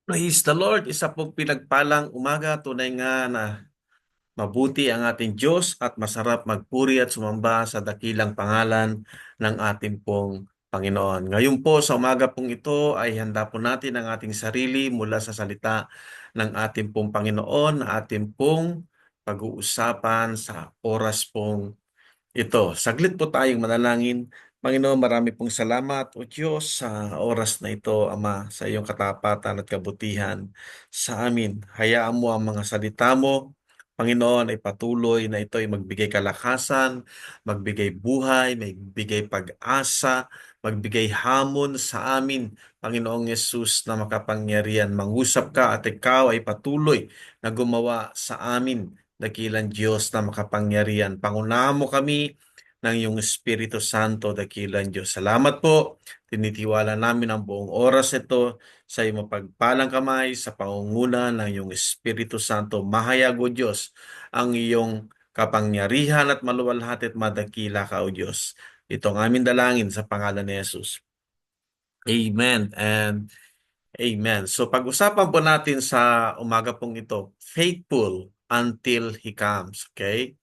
Praise the Lord! Isa pong pinagpalang umaga. Tunay nga na mabuti ang ating Diyos at masarap magpuri at sumamba sa dakilang pangalan ng ating pong Panginoon. Ngayon po sa umaga pong ito ay handa po natin ang ating sarili mula sa salita ng ating pong Panginoon na ating pong pag-uusapan sa oras pong ito. Saglit po tayong manalangin. Panginoon, marami pong salamat o Diyos sa oras na ito, Ama, sa iyong katapatan at kabutihan sa amin. Hayaan mo ang mga salita mo, Panginoon, ay patuloy na ito ay magbigay kalakasan, magbigay buhay, magbigay pag-asa, magbigay hamon sa amin, Panginoong Yesus na makapangyarihan. Mangusap ka at ikaw ay patuloy na gumawa sa amin, dakilang Diyos na makapangyarihan. Pangunahan mo kami ng iyong Espiritu Santo, dakilang Diyos. Salamat po. Tinitiwala namin ang buong oras ito sa iyong mapagpalang kamay, sa pangunguna ng iyong Espiritu Santo. Mahayag, O Diyos, ang iyong kapangyarihan at maluwalhati at madakila ka, O Diyos. Ito ang aming dalangin sa pangalan ni Jesus. Amen and Amen. So pag-usapan po natin sa umaga pong ito, faithful until He comes. Okay?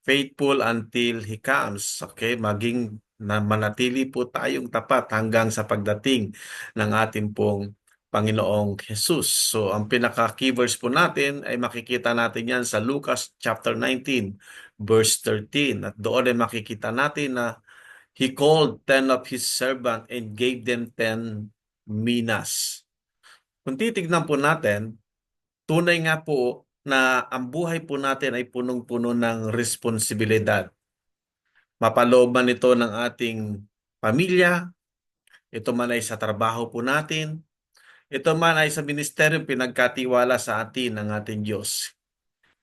Faithful until He comes. Okay? Maging na manatili po tayong tapat hanggang sa pagdating ng ating pong Panginoong Jesus. So ang pinaka-keywords po natin ay makikita natin yan sa Lucas chapter 19 verse 13. At doon ay makikita natin na He called 10 of His servants and gave them 10 minas. Kung titignan po natin, tunay nga po na ang buhay po natin ay punong-puno ng responsibilidad. Mapaloob man ito ng ating pamilya, ito man ay sa trabaho po natin, ito man ay sa ministeryo pinagkatiwala sa atin ng ating Diyos.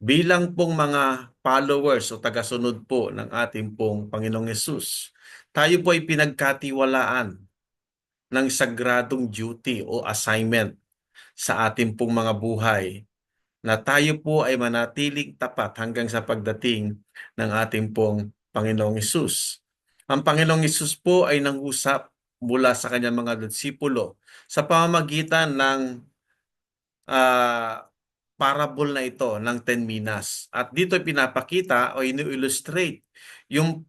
Bilang pong mga followers o tagasunod po ng ating pong Panginoong Yesus, tayo po ay pinagkatiwalaan ng sagradong duty o assignment sa ating pong mga buhay na tayo po ay manatiling tapat hanggang sa pagdating ng ating pong Panginoong Hesus. Ang Panginoong Hesus po ay nangusap mula sa kanyang mga disipulo sa pamamagitan ng parable na ito ng 10 minas. At dito pinapakita o ini-illustrate yung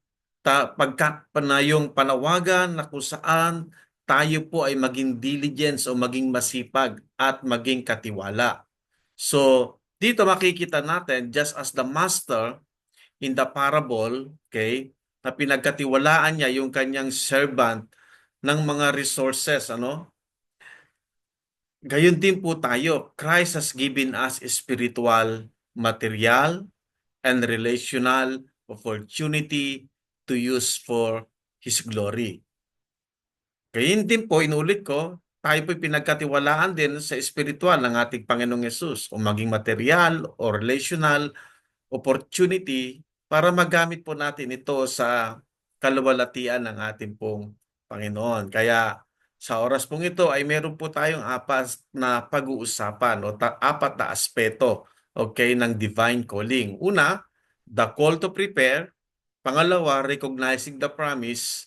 yung panawagan na kung saan tayo po ay maging diligence o maging masipag at maging katiwala. So, dito makikita natin, just as the master in the parable, okay, na pinagkatiwalaan niya yung kanyang servant ng mga resources, ano? Gayon din po tayo. Christ has given us spiritual, material, and relational opportunity to use for His glory. Gayon din po, inulit ko, tayo po'y pinagkatiwalaan din sa espiritual ng ating Panginoong Yesus o maging material o relational opportunity para magamit po natin ito sa kaluwalhatian ng ating pong Panginoon. Kaya sa oras pong ito ay meron po tayong apat na pag-uusapan o apat na aspeto, okay, ng divine calling. Una, the call to prepare. Pangalawa, recognizing the promise.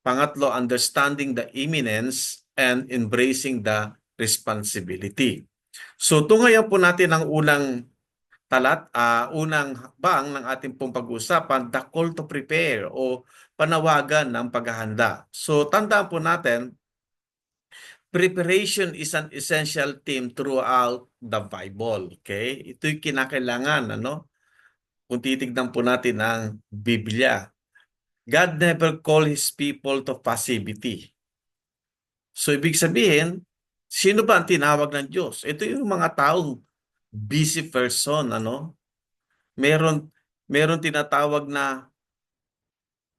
Pangatlo, understanding the imminence and embracing the responsibility. So tungayan po natin ang unang hakbang ng ating pong pag-uusapan, the call to prepare o panawagan ng paghahanda. So tandaan po natin, preparation is an essential theme throughout the Bible. Okay? Ito'y kinakailangan, ano? Kung titignan po natin ang Biblia. God never called His people to passivity. So ibig sabihin, sino ba ang tinawag ng Diyos? Ito yung mga taong busy person, ano? Meron meron tinatawag na,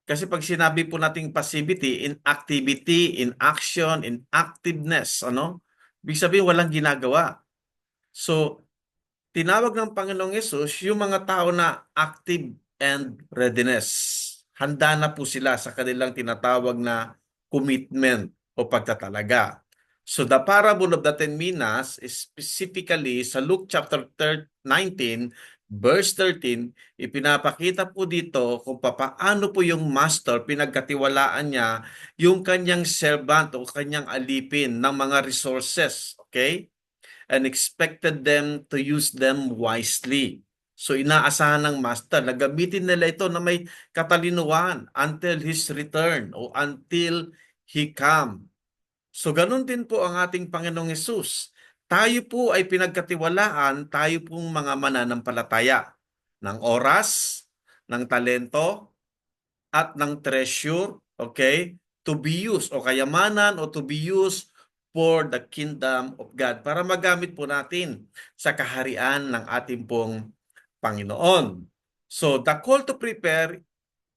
kasi pag sinabi po nating passivity, inactivity, inaction, inactiveness, ano? Ibig sabihin walang ginagawa. So, tinawag ng Panginoong Yesus yung mga tao na active and readiness. Handa na po sila sa kanilang tinatawag na commitment o pagtatalaga. So the parable of the 10 minas is specifically sa Luke chapter 19 verse 13, ipinapakita po dito kung paano po yung master pinagkatiwalaan niya yung kanyang servant o kanyang alipin ng mga resources. Okay? and expected them to use them wisely. So inaasahan ng master na gamitin nila ito na may katalinuhan until his return o until he come. So ganun din po ang ating Panginoong Hesus. Tayo po ay pinagkatiwalaan, tayo pong mga mananampalataya ng oras, ng talento, at ng treasure, okay, to be used o kayamanan o to be used for the kingdom of God para magamit po natin sa kaharian ng ating pong Panginoon. So the call to prepare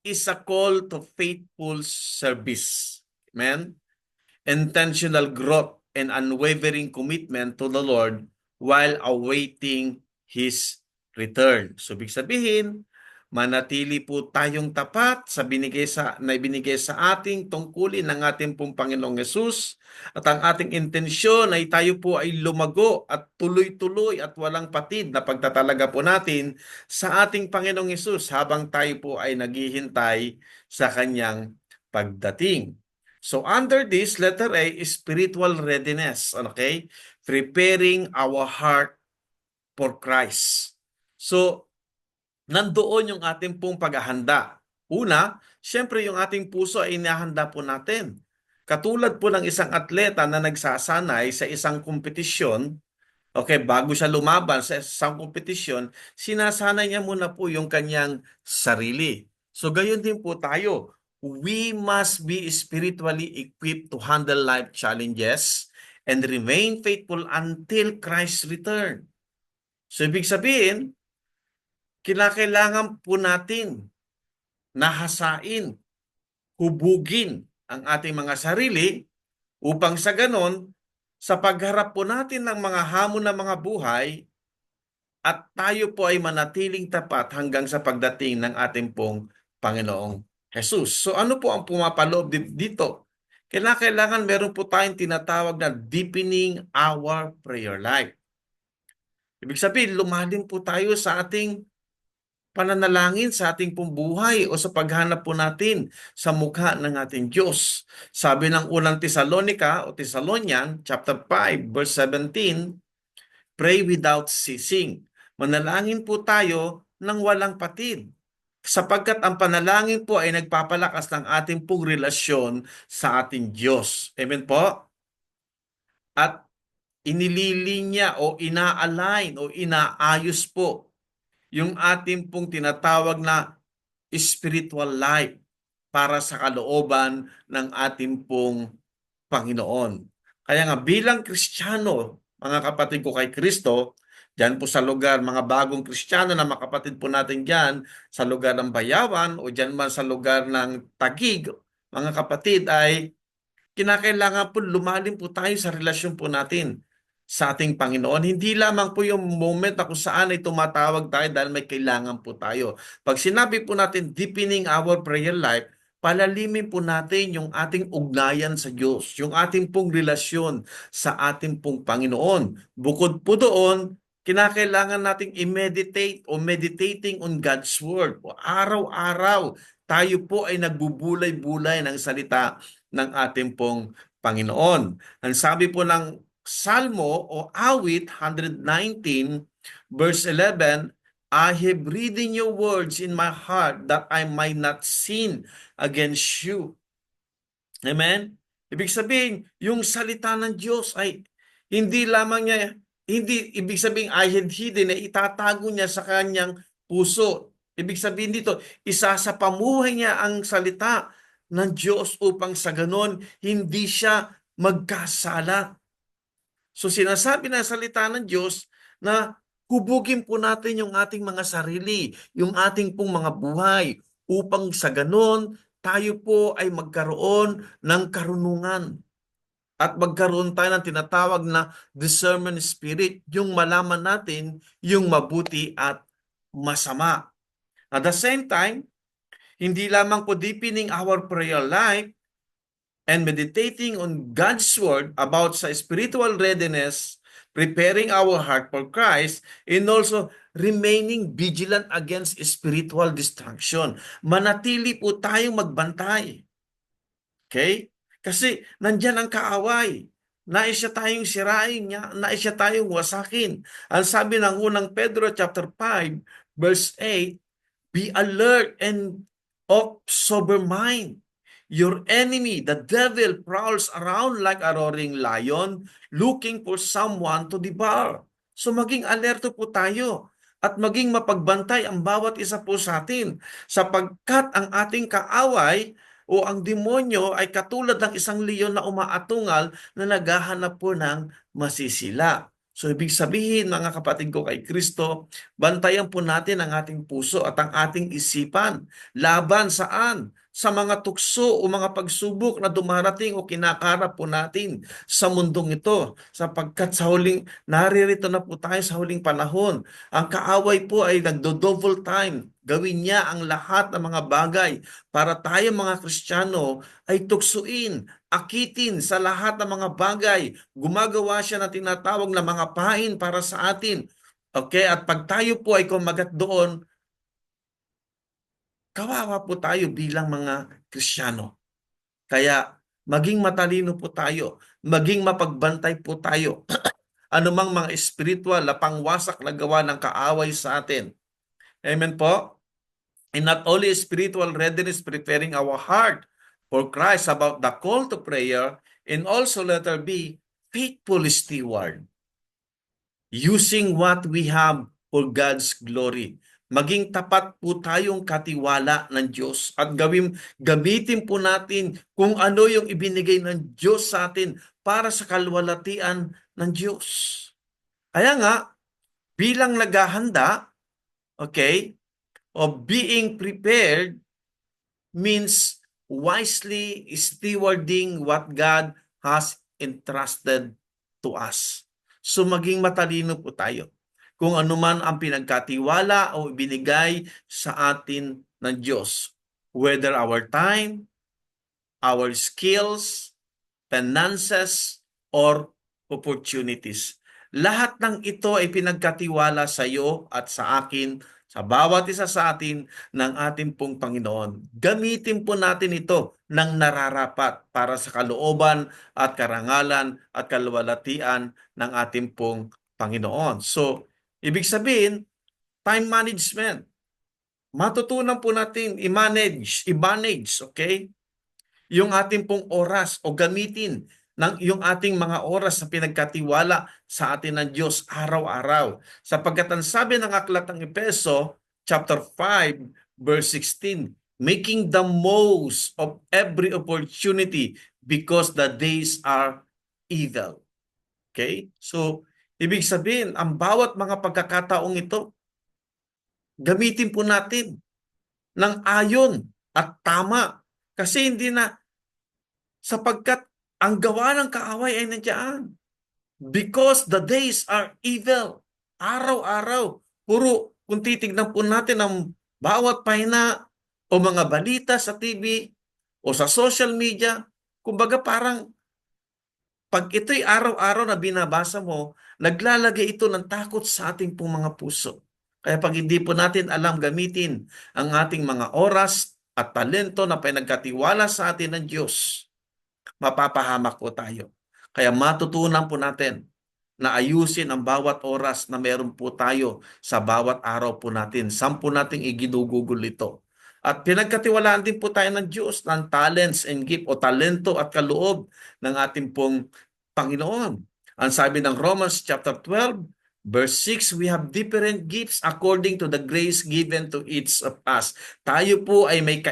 is a call to faithful service. Amen? Intentional growth and unwavering commitment to the Lord while awaiting His return. So, ibig sabihin, manatili po tayong tapat sa ibinigay sa ating tungkulin ng ating pong Panginoong Yesus at ang ating intensyon ay tayo po ay lumago at tuloy-tuloy at walang patid na pagtatalaga po natin sa ating Panginoong Yesus habang tayo po ay naghihintay sa kanyang pagdating. So under this, letter A is spiritual readiness, okay? Preparing our heart for Christ. So, nandoon yung ating pong paghahanda. Una, syempre yung ating puso ay inahanda po natin. Katulad po ng isang atleta na nagsasanay sa isang kompetisyon, okay, bago siya lumaban sa isang kompetisyon, sinasanay niya muna po yung kanyang sarili. So gayon din po tayo. We must be spiritually equipped to handle life challenges and remain faithful until Christ's return. So ibig sabihin, kinakailangan po natin nahasain, hubugin ang ating mga sarili upang sa ganon, sa pagharap po natin ng mga hamon ng mga buhay, at tayo po ay manatiling tapat hanggang sa pagdating ng ating pong Panginoong Jesus. So ano po ang pumapaloob dito? Kailangan meron po tayong tinatawag na deepening our prayer life. Ibig sabihin, lumalim po tayo sa ating pananalangin sa ating pong buhay o sa paghanap po natin sa mukha ng ating Diyos. Sabi ng unang Tesalonica o Thessalonian, chapter 5, verse 17, pray without ceasing. Manalangin po tayo ng walang patid. Sapagkat ang panalangin po ay nagpapalakas ng ating pong relasyon sa ating Diyos. Amen po? At inililinya o ina-align o inaayos po yung ating pong tinatawag na spiritual life para sa kalooban ng ating pong Panginoon. Kaya nga bilang Kristiyano, mga kapatid ko kay Kristo, dyan po sa lugar, mga bagong Kristiyano na mga kapatid po natin dyan, sa lugar ng Bayawan o dyan man sa lugar ng Taguig, mga kapatid, ay kinakailangan po lumalim po tayo sa relasyon po natin sa ating Panginoon. Hindi lamang po yung moment na kung saan ay tumatawag tayo dahil may kailangan po tayo. Pag sinabi po natin deepening our prayer life, palalimin po natin yung ating ugnayan sa Diyos, yung ating pong relasyon sa ating pong Panginoon. Bukod po doon, kinakailangan nating i-meditate o meditating on God's Word. O araw-araw, tayo po ay nagbubulay-bulay ng salita ng ating pong Panginoon. Ang sabi po ng Salmo o Awit 119 verse 11, I have written your words in my heart that I might not sin against you. Amen? Ibig sabihin, yung salita ng Diyos ay hindi lamang niya, hindi ibig sabihin I had hidden, itatago niya sa kanyang puso. Ibig sabihin dito, isa sa pamuhay niya ang salita ng Diyos upang sa ganon hindi siya magkasala. So sinasabi ng salita ng Diyos na hubugin po natin yung ating mga sarili, yung ating pong mga buhay upang sa ganon tayo po ay magkaroon ng karunungan at magkaroon tayo ng tinatawag na discernment spirit, yung malaman natin yung mabuti at masama. At the same time, hindi lamang po deepening our prayer life and meditating on God's Word about sa spiritual readiness, preparing our heart for Christ, and also remaining vigilant against spiritual destruction. Manatili po tayong magbantay. Okay? Kasi nandyan ang kaaway. Nais siya tayong sirain niya, nais siya tayong wasakin. Ang sabi ng unang Pedro chapter 5, verse 8, be alert and of sober mind. Your enemy, the devil, prowls around like a roaring lion looking for someone to devour. So maging alerto po tayo at maging mapagbantay ang bawat isa po sa atin sapagkat ang ating kaaway o ang demonyo ay katulad ng isang leon na umaatungal na naghahanap po ng masisila. So ibig sabihin mga kapatid ko kay Kristo, bantayan po natin ang ating puso at ang ating isipan. Laban saan? Sa mga tukso o mga pagsubok na dumarating o kinakarap po natin sa mundong ito. Sapagkat sa huling, naririto na po tayo sa huling panahon. Ang kaaway po ay nagdo-double time. Gawin niya ang lahat ng mga bagay para tayo mga Kristiyano ay tuksuin, akitin sa lahat ng mga bagay. Gumagawa siya ng tinatawag na mga pain para sa atin. Okay, at pag tayo po ay kumagat doon, kawawa po tayo bilang mga Kristiyano. Kaya maging matalino po tayo, maging mapagbantay po tayo. Anumang mga espiritual na pangwasak na gawa ng kaaway sa atin. Amen po? And not only spiritual readiness, preparing our heart for Christ about the call to prayer, and also letter B, faithful steward, using what we have for God's glory. Maging tapat po tayong katiwala ng Diyos at gamitin po natin kung ano yung ibinigay ng Diyos sa atin para sa kalwalatian ng Diyos. Kaya nga, bilang naghahanda, okay, of being prepared means wisely stewarding what God has entrusted to us. So maging matalino po tayo. Kung ano man ang pinagkatiwala o ibinigay sa atin ng Diyos. Whether our time, our skills, finances, or opportunities. Lahat ng ito ay pinagkatiwala sa iyo at sa akin, sa bawat isa sa atin ng ating pong Panginoon. Gamitin po natin ito ng nararapat para sa kalooban at karangalan at kalwalatian ng ating pong Panginoon. So, ibig sabihin, time management. Matutunan po natin i-manage, okay? Yung ating pong oras o gamitin yung ating mga oras na pinagkatiwala sa atin ng Diyos araw-araw. Sapagkat ang sabi ng aklat ng Efeso, chapter 5, verse 16, making the most of every opportunity because the days are evil. Okay? So, ibig sabihin, ang bawat mga pagkakataong ito, gamitin po natin ng ayon at tama. Kasi hindi na sapagkat ang gawa ng kaaway ay nandiyan. Because the days are evil. Araw-araw. Puro, kung titignan po natin ang bawat pahina o mga balita sa TV o sa social media, kumbaga parang pag ito'y araw-araw na binabasa mo, naglalagay ito ng takot sa ating pong mga puso. Kaya pag hindi po natin alam gamitin ang ating mga oras at talento na pinagkatiwala sa atin ng Diyos, mapapahamak po tayo. Kaya matutunan po natin na ayusin ang bawat oras na meron po tayo sa bawat araw po natin. Saan po natin iginugugol ito? At pinagkatiwalaan din po tayo ng Diyos ng talents and gift o talento at kaloob ng ating pong Panginoon. Ang sabi ng Romans chapter 12, verse 6, we have different gifts according to the grace given to each of us. Tayo po ay may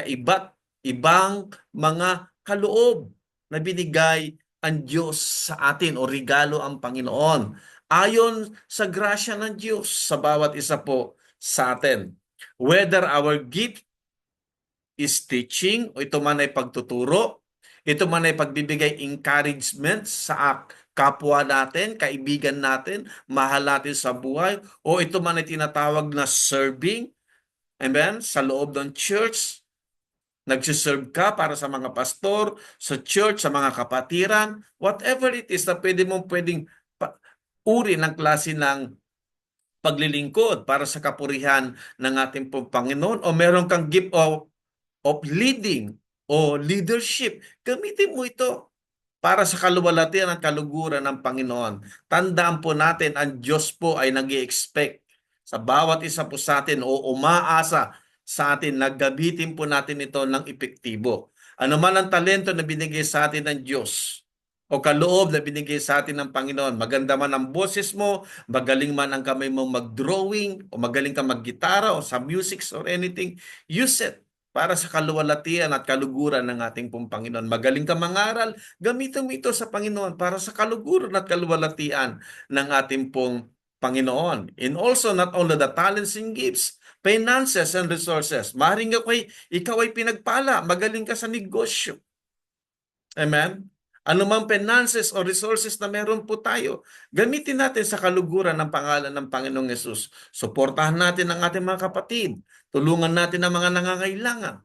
ibang mga kaloob na binigay ang Diyos sa atin o regalo ang Panginoon. Ayon sa grasya ng Diyos sa bawat isa po sa atin. Whether our gift is teaching o ito man ay pagtuturo, ito man ay pagbibigay encouragement sa kapwa natin, kaibigan natin, mahal natin sa buhay, o ito man ay tinatawag na serving, amen, sa loob ng church, nagsiserve ka para sa mga pastor, sa church, sa mga kapatiran, whatever it is na pwedeng uri ng klase ng paglilingkod para sa kapurihan ng ating Panginoon, o meron kang gift of leading o leadership, gamitin mo ito. para sa kaluwalhatian at kaluguran ng Panginoon. Tandaan po natin, ang Diyos po ay nag-i-expect sa bawat isa po sa atin o umaasa sa atin na gamitin po natin ito ng epektibo. Ano man ang talento na binigay sa atin ng Diyos o kaloob na binigay sa atin ng Panginoon, maganda man ang boses mo, magaling man ang kamay mo mag-drawing, o magaling ka mag-gitara o sa music or anything, use it para sa kaluwalhatian at kaluguran ng ating pong Panginoon. Magaling ka mangaral, gamitin mo ito sa Panginoon para sa kaluguran at kaluwalhatian ng ating pong Panginoon. And also, not only the talents and gifts, finances and resources. Maring ikaw ay pinagpala, magaling ka sa negosyo. Amen? Anumang finances o resources na meron po tayo, gamitin natin sa kaluguran ng pangalan ng Panginoong Yesus. Suportahan natin ang ating mga kapatid. Tulungan natin ang mga nangangailangan.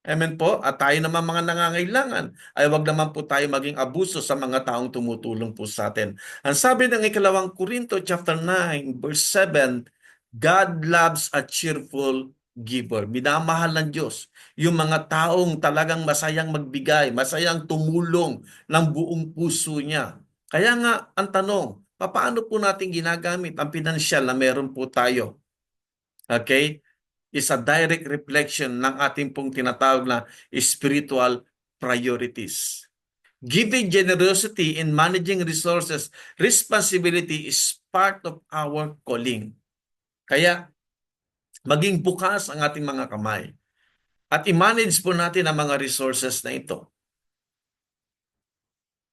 Amen po? At tayo naman mga nangangailangan, ay wag naman po tayo maging abuso sa mga taong tumutulong po sa atin. Ang sabi ng ikalawang Korinto chapter 9 verse 7, God loves a cheerful giver. Minamahal ng Diyos yung mga taong talagang masayang magbigay, masayang tumulong ng buong puso niya. Kaya nga, ang tanong, paano po natin ginagamit ang pinansyal na meron po tayo? Okay? Is a direct reflection ng ating pong tinatawag na spiritual priorities. Giving generosity in managing resources, responsibility is part of our calling. Kaya, maging bukas ang ating mga kamay. At i-manage po natin ang mga resources na ito.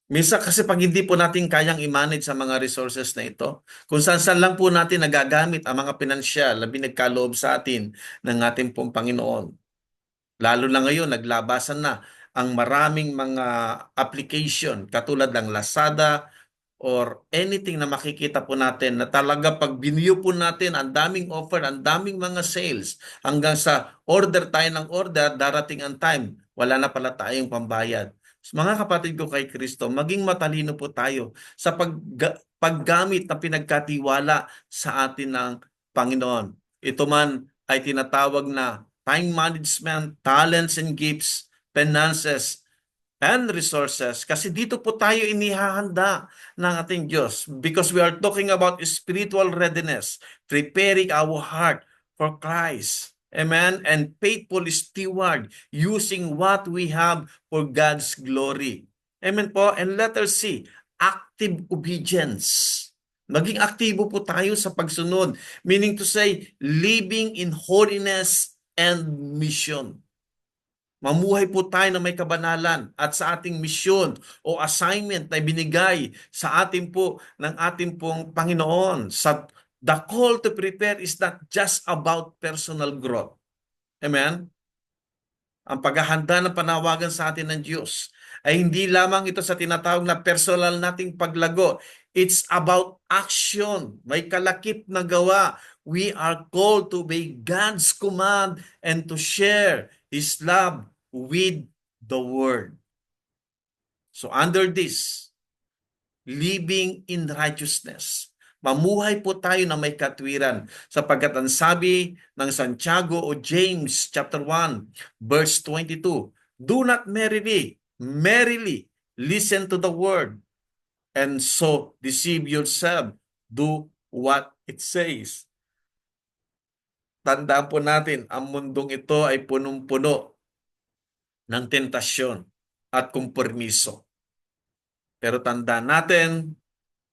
Minsan kasi pag hindi po natin kayang i-manage ang mga resources na ito, kung saan-saan lang po natin nagagamit ang mga pinansyal na binagkaloob sa atin ng ating pong Panginoon. Lalo na ngayon, naglabasan na ang maraming mga application katulad ng Lazada or anything na makikita po natin na talaga pag biniyo po natin, ang daming offer, ang daming mga sales, hanggang sa order tayo ng order, darating ang time, wala na pala tayong pambayad. So, mga kapatid ko kay Kristo, maging matalino po tayo sa paggamit na pinagkatiwala sa atin ng Panginoon. Ito man ay tinatawag na time management, talents and gifts, finances, and resources. Kasi dito po tayo inihahanda ng ating Diyos because we are talking about spiritual readiness, preparing our heart for Christ. Amen? And faithful steward using what we have for God's glory. Amen po? And letter C, active obedience. Maging aktibo po tayo sa pagsunod. Meaning to say, living in holiness and mission. Mamuhay po tayo na may kabanalan at sa ating misyon o assignment na binigay sa atin po ng ating pong Panginoon. The call to prepare is not just about personal growth. Amen? Ang paghahanda ng panawagan sa atin ng Diyos ay hindi lamang ito sa tinatawag na personal nating paglago. It's about action. May kalakip na gawa. We are called to obey God's command and to share His love with the Word. So under this, living in righteousness, mamuhay po tayo na may katwiran sapagkat ang sabi ng Santiago o James chapter 1 verse 22, do not merrily listen to the word and so deceive yourself. Do what it says. Tandaan po natin, ang mundong ito ay punong-puno ng tentasyon at kompromiso. Pero tandaan natin,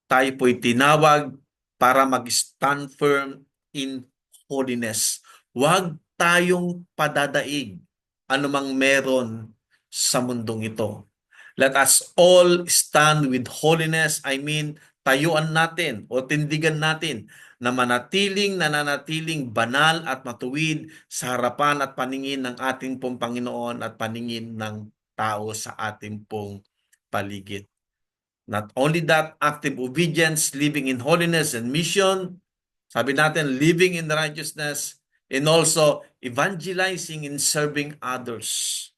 tayo po'y tinawag para mag-stand firm in holiness. Huwag tayong padadaig anumang meron sa mundong ito. Let us all stand with holiness. I mean, tayuan natin o tindigan natin na nananatiling banal at matuwid sa harapan at paningin ng ating pong Panginoon at paningin ng tao sa ating pong paligid. Not only that, active obedience, living in holiness and mission. Sabi natin, living in righteousness, and also evangelizing and serving others.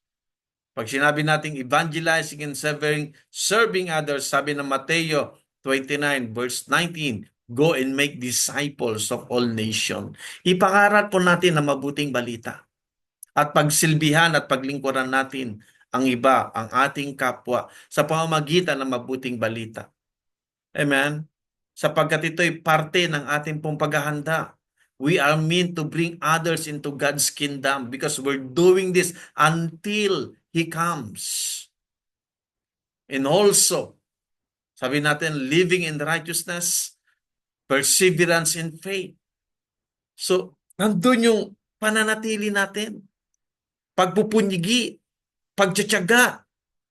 Pag sinabi natin evangelizing and serving others, sabi ng Mateo 29 verse 19, go and make disciples of all nations. Ipangaral po natin ang mabuting balita at pagsilbihan at paglingkuran natin ang iba, ang ating kapwa, sa pamamagitan ng mabuting balita. Amen? Sapagkat ito'y parte ng ating pong paghahanda. We are meant to bring others into God's kingdom because we're doing this until He comes. And also, sabi natin, living in righteousness, perseverance in faith. So, nandun yung pananatili natin, pagpupunyigi, pagtsatsaga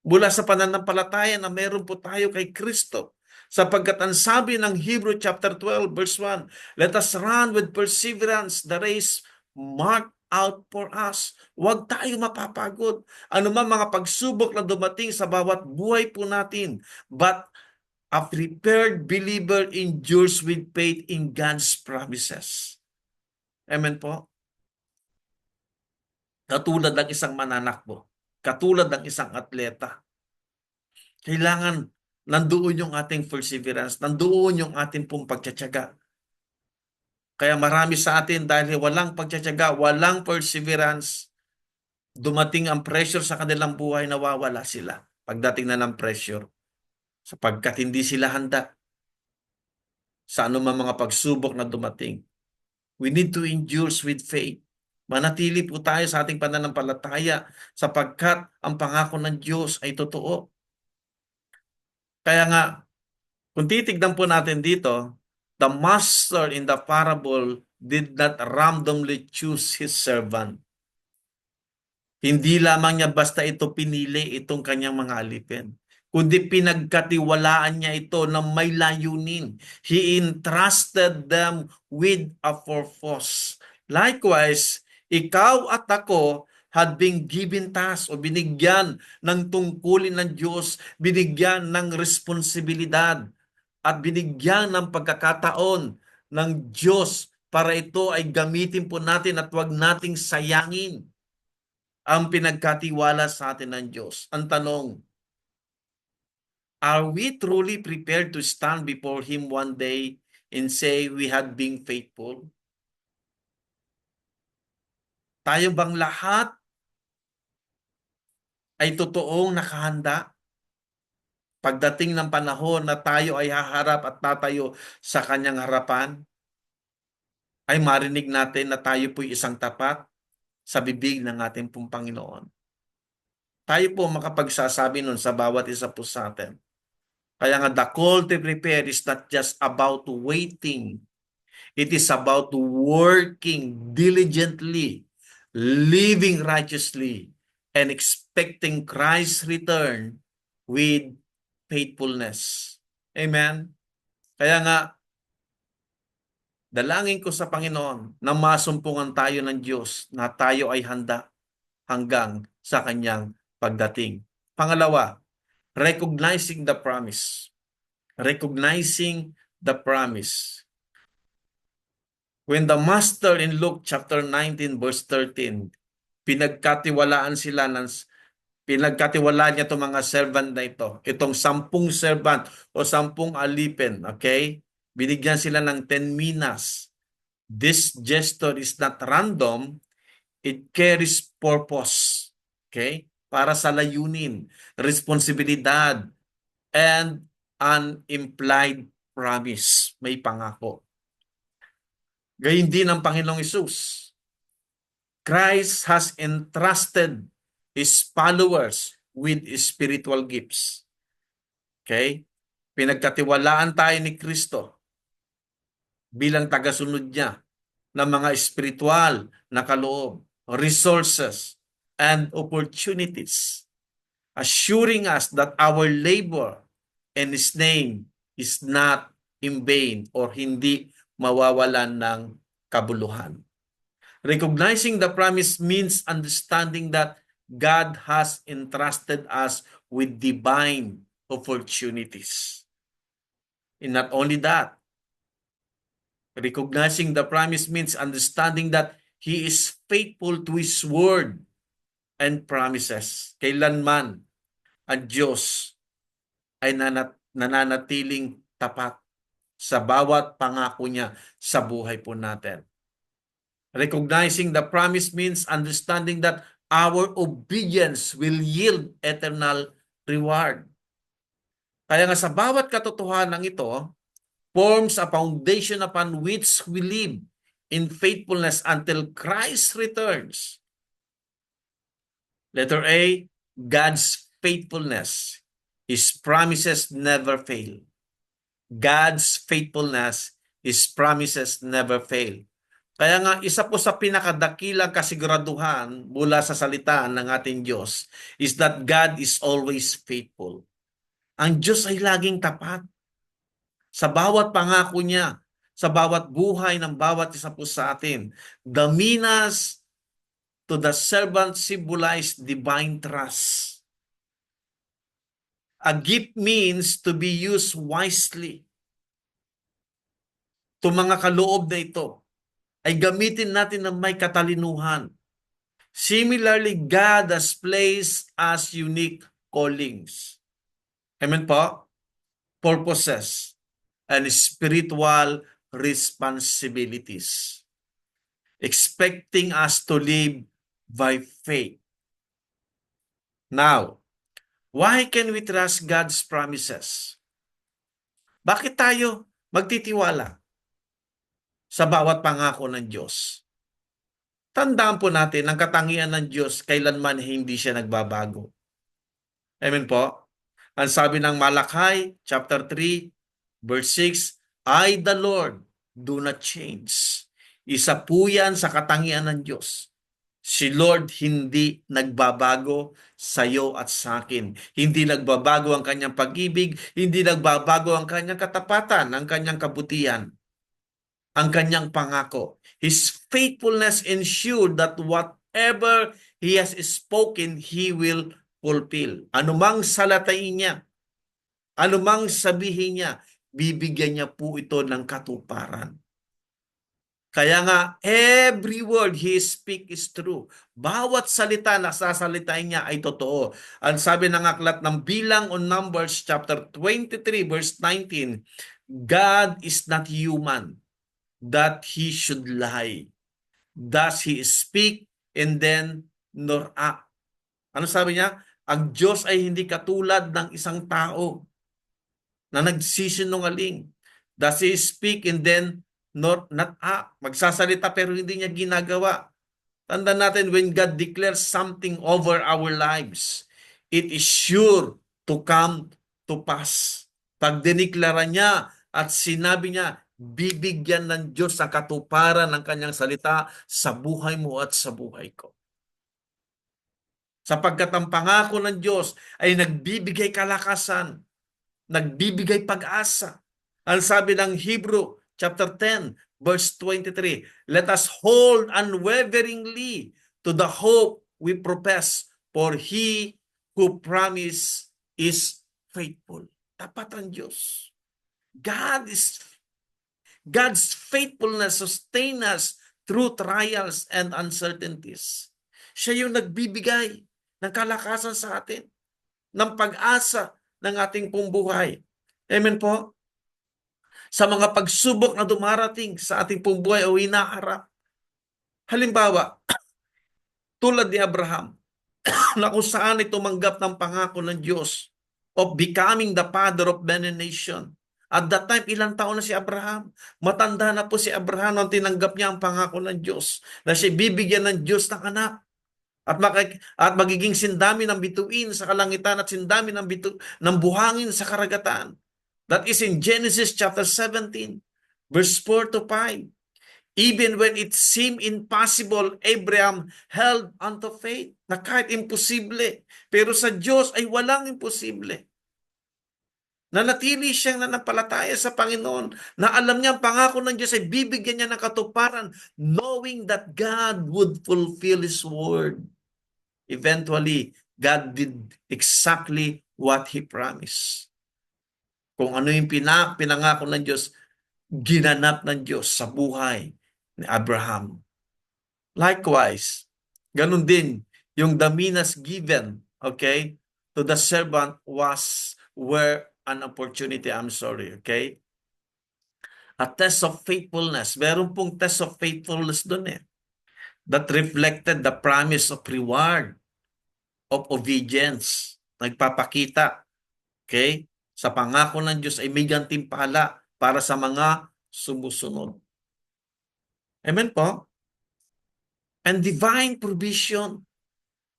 mula sa pananampalataya na meron po tayo kay Kristo. Sapagkat ang sabi ng Hebrew chapter 12 verse 1, let us run with perseverance the race marked out for us. Huwag tayo mapapagod. Ano man mga pagsubok na dumating sa bawat buhay po natin. But a prepared believer endures with faith in God's promises. Amen po? Katulad ng isang mananakbo, katulad ng isang atleta, kailangan nandoon yung ating perseverance, nandoon yung ating pong pagtsatsaga. Kaya marami sa atin dahil walang pagtsatsaga, walang perseverance, dumating ang pressure sa kanilang buhay, nawawala sila pagdating na ng pressure. Sapagkat hindi sila handa sa anumang mga pagsubok na dumating. We need to endure with faith. Manatili po tayo sa ating pananampalataya sapagkat ang pangako ng Diyos ay totoo. Kaya nga, kung titignan po natin dito, the master in the parable did not randomly choose his servant. Hindi lamang niya basta ito pinili itong kanyang mga alipin, kundi pinagkatiwalaan niya ito na may layunin. He entrusted them with a purpose. Likewise, ikaw at ako had been given task o binigyan ng tungkulin ng Diyos, binigyan ng responsibilidad at binigyan ng pagkakataon ng Diyos para ito ay gamitin po natin at huwag nating sayangin ang pinagkatiwala sa atin ng Diyos. Ang tanong, are we truly prepared to stand before Him one day and say we had been faithful? Tayo bang lahat ay totoong nakahanda? Pagdating ng panahon na tayo ay haharap at tatayo sa Kanyang harapan, ay marinig natin na tayo po'y isang tapat sa bibig ng ating pong Panginoon. Tayo po makapagsasabi nun sa bawat isa po sa atin. Kaya nga, the call to prepare is not just about waiting. It is about working diligently, living righteously, and expecting Christ's return with faithfulness. Amen? Kaya nga, dalangin ko sa Panginoon na masumpungan tayo ng Diyos na tayo ay handa hanggang sa Kanyang pagdating. Pangalawa, recognizing the promise. Recognizing the promise. When the master in Luke chapter 19 verse 13, pinagkatiwalaan niya itong mga servant na ito. Itong 10 servant o 10 alipin, okay? Binigyan sila ng 10 minas. This gesture is not random, it carries purpose. Okay? Para sa layunin, responsibilidad, and an implied promise. May pangako. Gayun din ang Panginoong Hesus. Christ has entrusted His followers with spiritual gifts. Okay? Pinagkatiwalaan tayo ni Kristo bilang tagasunod niya ng mga spiritual na kaloob, resources, and opportunities, assuring us that our labor in His name is not in vain or hindi mawawalan ng kabuluhan. Recognizing the promise means understanding that God has entrusted us with divine opportunities. And not only that, recognizing the promise means understanding that He is faithful to His word and promises. Kailanman ang Diyos ay nananatiling tapat sa bawat pangako niya sa buhay po natin. Recognizing the promise means understanding that our obedience will yield eternal reward. Kaya nga sa bawat katotohanan ito, forms a foundation upon which we live in faithfulness until Christ returns. Letter A, God's faithfulness. His promises never fail. God's faithfulness, His promises never fail. Kaya nga, isa po sa pinakadakilang kasiguraduhan mula sa salita ng ating Diyos is that God is always faithful. Ang Diyos ay laging tapat sa bawat pangako niya, sa bawat buhay ng bawat isa po sa atin. The minas to the servant symbolize divine trust. A gift means to be used wisely. Itong mga kaloob na ito ay gamitin natin ng may katalinuhan. Similarly, God has placed us unique callings. Amen po? Purposes and spiritual responsibilities, expecting us to live by faith. Now, why can we trust God's promises? Bakit tayo magtitiwala sa bawat pangako ng Diyos? Tandaan po natin, ang katangian ng Diyos kailanman hindi siya nagbabago. Amen po? Ang sabi ng Malakay, chapter 3, verse 6, I, the Lord, do not change. Isa po yan sa katangian ng Diyos. Si Lord hindi nagbabago sa iyo at sa akin. Hindi nagbabago ang kanyang pag-ibig, hindi nagbabago ang kanyang katapatan, ang kanyang kabutihan, ang kanyang pangako. His faithfulness ensured that whatever He has spoken, He will fulfill. Anumang salatain niya, anumang sabihin niya, bibigyan niya po ito ng katuparan. Kaya nga, every word He speak is true. Bawat salita na sasalitain niya ay totoo. Ang sabi ng aklat ng Bilang o Numbers chapter 23 verse 19, God is not human that He should lie. Does He speak and then nor act? Ano sabi niya? Ang Diyos ay hindi katulad ng isang tao na nagsisinungaling. Does He speak and then not act? Magsasalita pero hindi niya ginagawa. Tandaan natin, when God declares something over our lives, it is sure to come to pass. Pag diniklara niya at sinabi niya, bibigyan ng Diyos ang katuparan ng kanyang salita sa buhay mo at sa buhay ko. Sapagkat ang pangako ng Diyos ay nagbibigay kalakasan, nagbibigay pag-asa. Ang sabi ng Hebrew chapter 10 verse 23, let us hold unwaveringly to the hope we profess, for He who promised is faithful. Tapat ang Diyos. God's faithfulness sustain us through trials and uncertainties. Siya yung nagbibigay ng kalakasan sa atin, ng pag-asa ng ating pong buhay. Amen po? Sa mga pagsubok na dumarating sa ating pong buhay o hinaharap. Halimbawa, tulad ni Abraham, na kung saan ay tumanggap ng pangako ng Diyos of becoming the father of many nations. At that time, ilang taon na si Abraham? Matanda na po si Abraham nang tinanggap niya ang pangako ng Diyos na siya bibigyan ng Diyos ng anak. At magiging sindami ng bituin sa kalangitan at sindami ng buhangin sa karagatan. That is in Genesis chapter 17, verse 4 to 5. Even when it seemed impossible, Abraham held onto faith na kahit imposible. Pero sa Diyos ay walang imposible. Nanatili siyang nanampalataya sa Panginoon na alam niya ang pangako ng Diyos ay bibigyan niya ng katuparan, knowing that God would fulfill His word. Eventually, God did exactly what He promised. Kung ano yung pinangako ng Diyos, ginanap ng Diyos sa buhay ni Abraham. Likewise, ganun din, yung the minas given, okay, to the servant were an opportunity, okay? A test of faithfulness. Meron pong test of faithfulness dun eh. that reflected the promise of reward of obedience. Nagpapakita, okay, sa pangako ng Diyos ay may gantimpala para sa mga sumusunod. Amen po? And divine provision.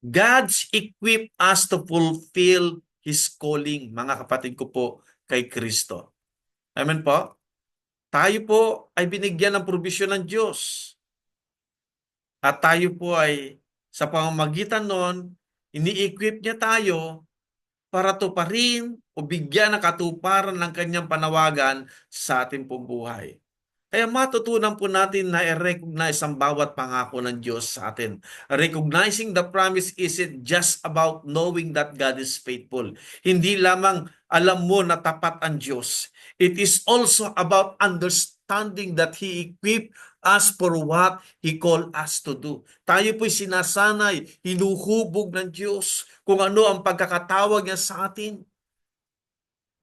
God's equip us to fulfill His calling, mga kapatid ko po, kay Kristo. Amen po? Tayo po ay binigyan ng provision ng Diyos. At tayo po ay sa pamamagitan nun, ini-equip niya tayo para tuparin o bigyan ng katuparan ng kanyang panawagan sa ating pong buhay. Kaya matutunan po natin na i-recognize ang bawat pangako ng Diyos sa atin. Recognizing the promise isn't just about knowing that God is faithful. Hindi lamang alam mo na tapat ang Diyos. It is also about understanding that He equipped us for what He called us to do. Tayo po'y sinasanay, hinuhubog ng Diyos kung ano ang pagkakatawag niya sa atin.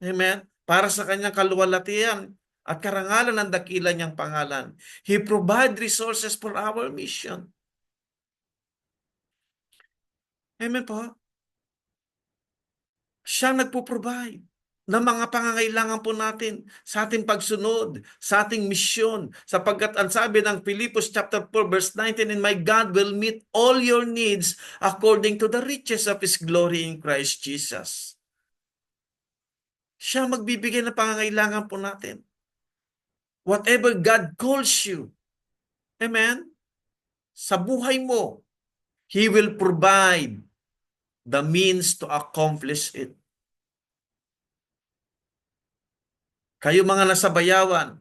Amen? Para sa kanyang kaluwalhatian at karangalan ng dakila niyang pangalan. He provide resources for our mission. Amen po? Siya nagpo-provide ng mga pangangailangan po natin sa ating pagsunod, sa ating misyon, sapagkat ang sabi ng Philippians chapter 4 verse 19, and my God will meet all your needs according to the riches of His glory in Christ Jesus. Siya magbibigay ng pangangailangan po natin. Whatever God calls you, amen, sa buhay mo, He will provide the means to accomplish it. Kayo mga nasa Bayawan,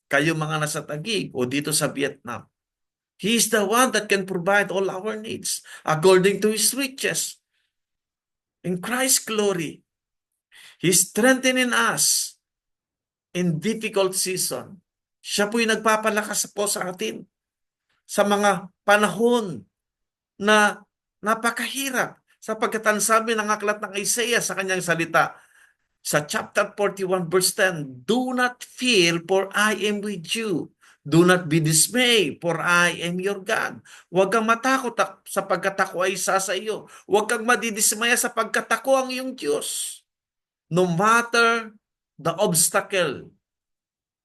kayo mga nasa Taguig o dito sa Vietnam, He is the one that can provide all our needs according to His riches in Christ's glory. He's strengthening us in difficult season. Siya po'y nagpapalakas po sa atin sa mga panahon na napakahirap, sapagkat ang sabi ng aklat ng Isaiah sa kanyang salita sa chapter 41 verse 10, do not fear, for I am with you. Do not be dismayed, for I am your God. Huwag kang matakot sapagkat ako ay isa sa iyo. Huwag kang madidismaya sapagkat ako ang iyong Diyos. No matter the obstacle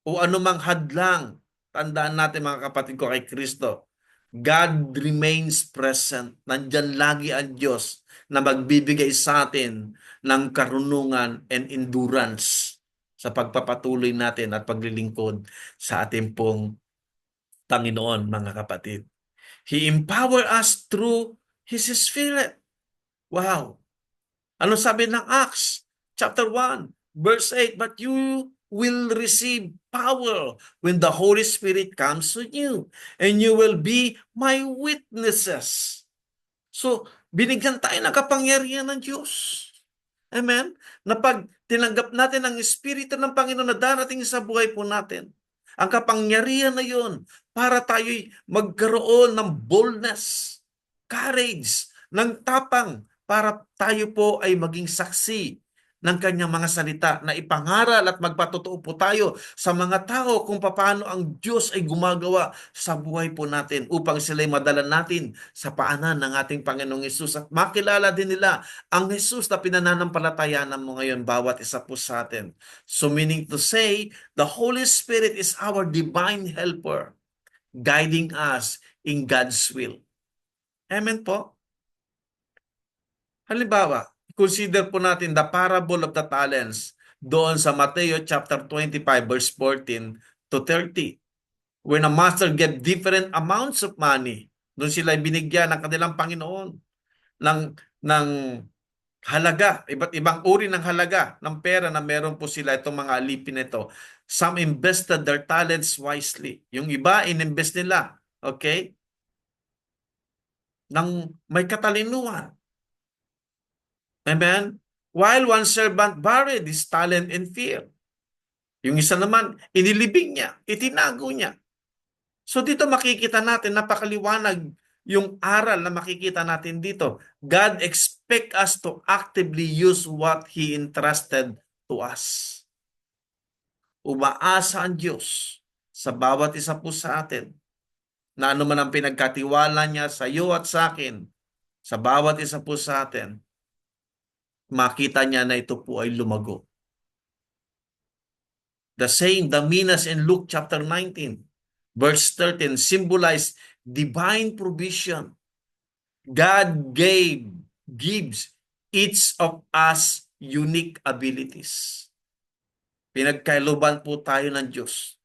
o anumang hadlang, tandaan natin mga kapatid ko kay Kristo, God remains present. Nandyan lagi ang Diyos na magbibigay sa atin ng karunungan and endurance sa pagpapatuloy natin at paglilingkod sa ating pong Panginoon, mga kapatid. He empower us through His Spirit. Wow! Ano sabi ng Acts chapter 1, verse 8? But you will receive power when the Holy Spirit comes to you, and you will be my witnesses. So, binigyan tayo ng kapangyarihan ng Diyos. Amen? Na pag tinanggap natin ang Espiritu ng Panginoon na darating sa buhay po natin, ang kapangyarihan na yun para tayo'y magkaroon ng boldness, courage, ng tapang para tayo po ay maging saksi ng kanyang mga salita na ipangaral at magpatotoo po tayo sa mga tao kung paano ang Diyos ay gumagawa sa buhay po natin upang sila'y madala natin sa paanan ng ating Panginoong Hesus at makilala din nila ang Hesus na pinananampalatayanan mo ngayon bawat isa po sa atin. So meaning to say, the Holy Spirit is our divine helper guiding us in God's will. Amen po? Halimbawa, consider po natin the parable of the talents doon sa Mateo chapter 25 verse 14 to 30. When a master gave different amounts of money, doon sila binigyan ng kanilang Panginoon ng ng halaga, iba't ibang uri ng halaga ng pera na meron po sila itong mga alipin nito. Some invested their talents wisely. Yung iba, ininvest nila, okay? Nang may katalinuhan. Amen? While one servant buried his talent in fear. Yung isa naman, inilibing niya, itinago niya. So dito makikita natin, napakaliwanag yung aral na makikita natin dito. God expect us to actively use what He entrusted to us. Umaasa ang Diyos sa bawat isa po sa atin na ano man ang pinagkatiwala niya sa iyo at sa akin, sa bawat isa po sa atin, makita niya na ito po ay lumago. The saying, the minas in Luke chapter 19, verse 13, symbolize divine provision. God gives each of us unique abilities. Pinagkailuban po tayo ng Diyos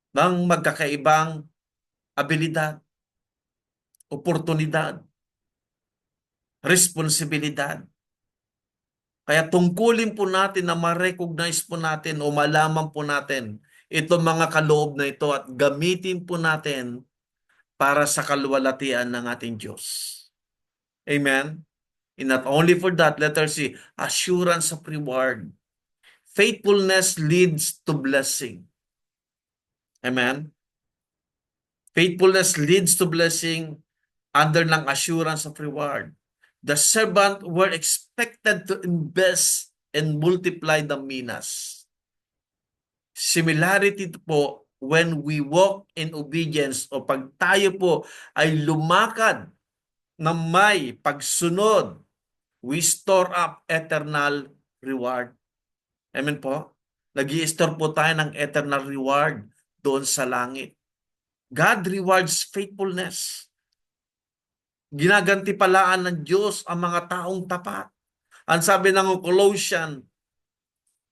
ng magkakaibang abilidad, oportunidad, responsibilidad. Kaya tungkulin po natin na ma-recognize po natin o malaman po natin itong mga kaloob na ito at gamitin po natin para sa kaluwalhatian ng ating Diyos. Amen? And not only for that, letter C, assurance of reward. Faithfulness leads to blessing. Amen? Faithfulness leads to blessing under ng assurance of reward. The servant were expected to invest and multiply the minas. Similarity po when we walk in obedience o pag tayo po ay lumakad na may pagsunod, we store up eternal reward. Amen po? Nag-i-store po tayo ng eternal reward doon sa langit. God rewards faithfulness. Ginagantipalaan ng Diyos ang mga taong tapat. Ang sabi ng Colossians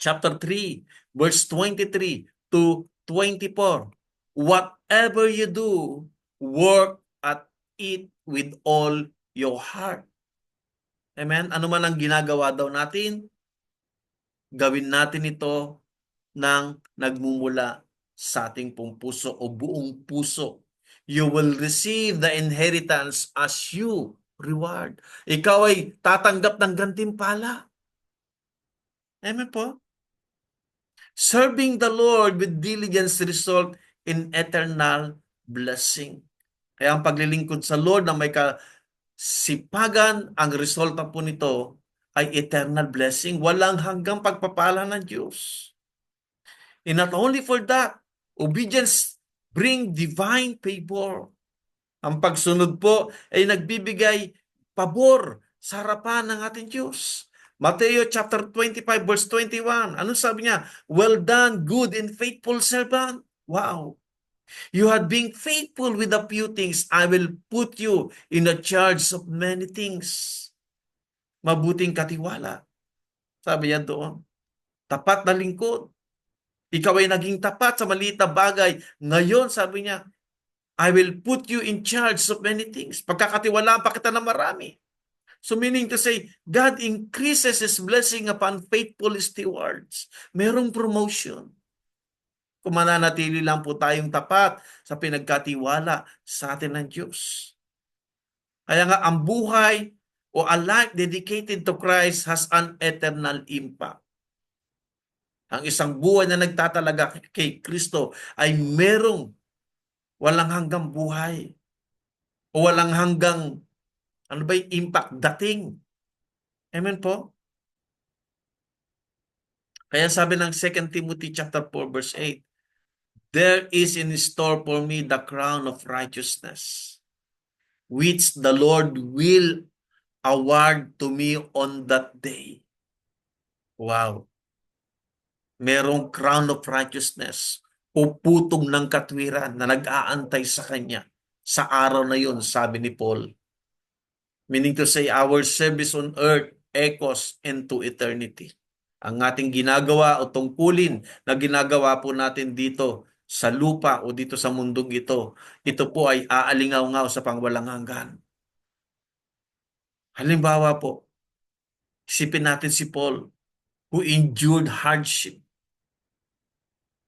chapter 3, verse 23 to 24, whatever you do, work at it with all your heart. Amen? Ano man ang ginagawa daw natin, gawin natin ito ng nagmumula sa ating pong puso o buong puso. You will receive the inheritance as you reward. Ikaw ay tatanggap ng gantimpala. Amen po? Serving the Lord with diligence result in eternal blessing. Kaya ang paglilingkod sa Lord na may kasipagan, ang resulta po nito ay eternal blessing. Walang hanggang pagpapala ng Diyos. And not only for that, obedience bring divine favor. Ang pagsunod po ay nagbibigay pabor sa harapan ng ating Diyos. Mateo chapter 25 verse 21. Ano sabi niya? Well done, good and faithful servant. Wow. You have been faithful with a few things. I will put you in a charge of many things. Mabuting katiwala. Sabi niya doon. Tapat na lingkod. Ikaw ay naging tapat sa maliit na bagay. Ngayon, sabi niya, I will put you in charge of many things. Pagkakatiwalaan pa kita na marami. So meaning to say, God increases His blessing upon faithful stewards. Merong promotion. Kung mananatili lang po tayong tapat sa pinagkatiwala sa atin ng Diyos. Kaya nga, ang buhay o a life dedicated to Christ has an eternal impact. Ang isang buhay na nagtatalaga kay Kristo ay merong walang hanggang buhay o walang hanggang ano ba yung impact dating. Amen po? Kaya sabi ng 2 Timothy chapter 4 verse 8, there is in store for me the crown of righteousness, which the Lord will award to me on that day. Wow. Merong crown of righteousness o putong ng katwiran na nag-aantay sa kanya sa araw na yun, sabi ni Paul. Meaning to say, our service on earth echoes into eternity. Ang ating ginagawa o tungkulin na ginagawa po natin dito sa lupa o dito sa mundong ito po ay aalingaw-ngaw sa pangwalang hanggan. Halimbawa po, isipin natin si Paul who endured hardship.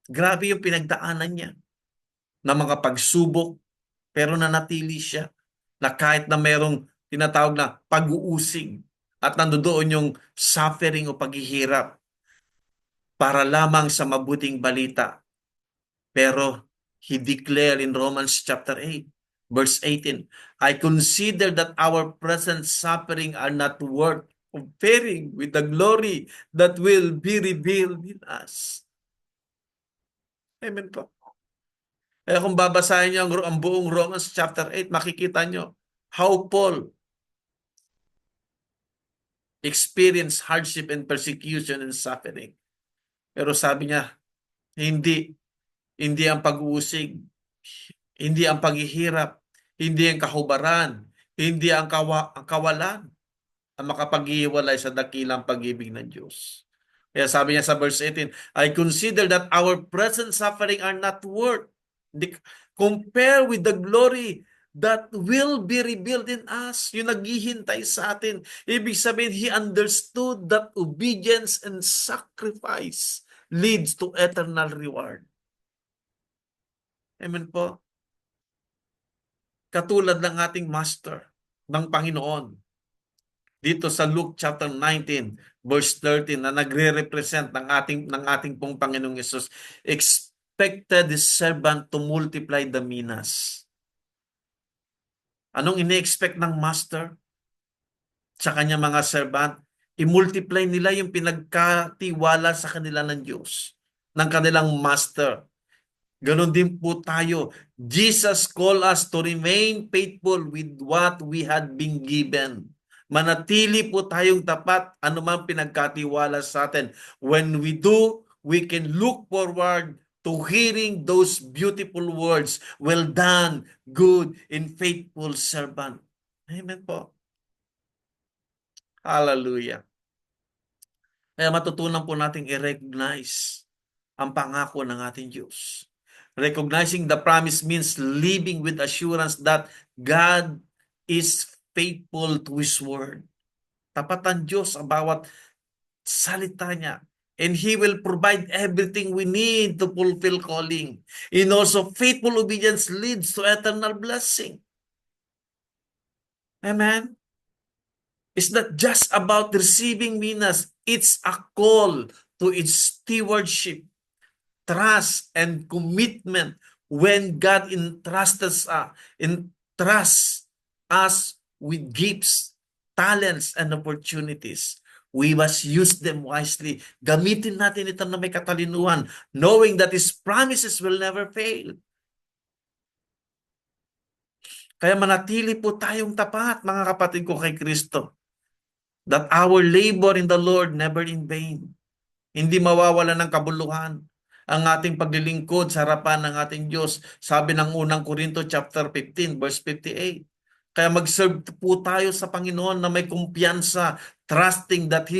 Grabe yung pinagdaanan niya na mga pagsubok, pero nanatili siya na kahit na merong tinatawag na pag-uusig at nandoon yung suffering o paghihirap para lamang sa mabuting balita. Pero he declared in Romans chapter 8, verse 18, I consider that our present suffering are not worth comparing with the glory that will be revealed in us. Amen po. Kaya kung babasahin niyo ang buong Romans chapter 8, makikita niyo how Paul experienced hardship and persecution and suffering. Pero sabi niya, hindi, hindi ang pag-uusig, hindi ang paghihirap, hindi ang kahubaran, hindi ang kawalan ang makapaghiwalay sa dakilang pag-ibig ng Diyos. Kaya sabi niya sa verse 18, I consider that our present suffering are not worth compare with the glory that will be revealed in us. Yung naghihintay sa atin. Ibig sabihin, he understood that obedience and sacrifice leads to eternal reward. Amen po. Katulad ng ating Master, ng Panginoon, dito sa Luke chapter 19 verse 13 na nagre-represent ng ating pong Panginoong Yesus, expected the servant to multiply the minas. Anong ini-expect ng master sa kanyang mga servant? I-multiply nila yung pinagkatiwala sa kanila ng Diyos, ng kanilang master. Ganon din po tayo. Jesus called us to remain faithful with what we had been given. Manatili po tayong tapat anumang pinagkatiwala sa atin. When we do, we can look forward to hearing those beautiful words, well done, good and faithful servant. Amen po. Hallelujah. Kaya matutunan po natin i-recognize ang pangako ng ating Diyos. Recognizing the promise means living with assurance that God is faithful to His word. Tapat ang Diyos sa bawat salita niya. And He will provide everything we need to fulfill calling. And also, faithful obedience leads to eternal blessing. Amen? It's not just about receiving minas. It's a call to its stewardship, trust, and commitment when God entrusts us with gifts, talents, and opportunities. We must use them wisely. Gamitin natin ito na may katalinuhan, knowing that His promises will never fail. Kaya manatili po tayong tapat, mga kapatid ko kay Kristo, that our labor in the Lord never in vain. Hindi mawawala ng kabuluhan ang ating paglilingkod sa harapan ng ating Diyos. Sabi ng unang Korinto chapter 15 verse 58. Kaya mag-serve po tayo sa Panginoon na may kumpiyansa, trusting that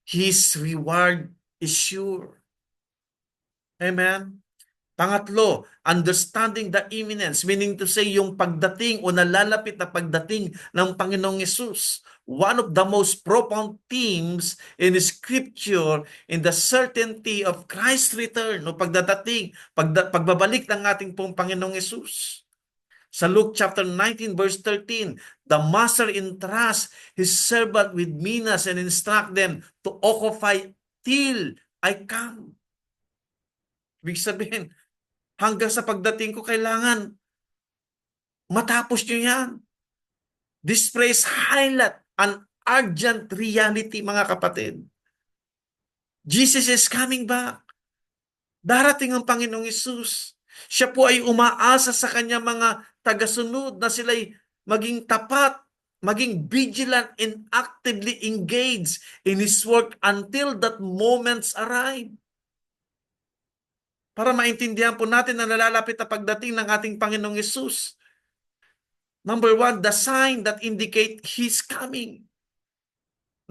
His reward is sure. Amen? Pangatlo, understanding the imminence, meaning to say yung pagdating o nalalapit na pagdating ng Panginoong Yesus. One of the most profound themes in Scripture in the certainty of Christ's return o pagbabalik ng ating pong Panginoong Yesus. Sa Luke chapter 19 verse 13, the master entrusts his servant with minas and instruct them to occupy till I come. Ibig sabihin, hanggang sa pagdating ko, kailangan matapos nyo yan. This phrase highlight an urgent reality, mga kapatid. Jesus is coming back. Darating ang Panginoong Hesus. Siya po ay umaasa sa kanyang mga tagasunod na sila'y maging tapat, maging vigilant and actively engaged in His work until that moments arrive. Para maintindihan po natin na nalalapit na pagdating ng ating Panginoong Hesus. Number 1, the sign that indicate His coming.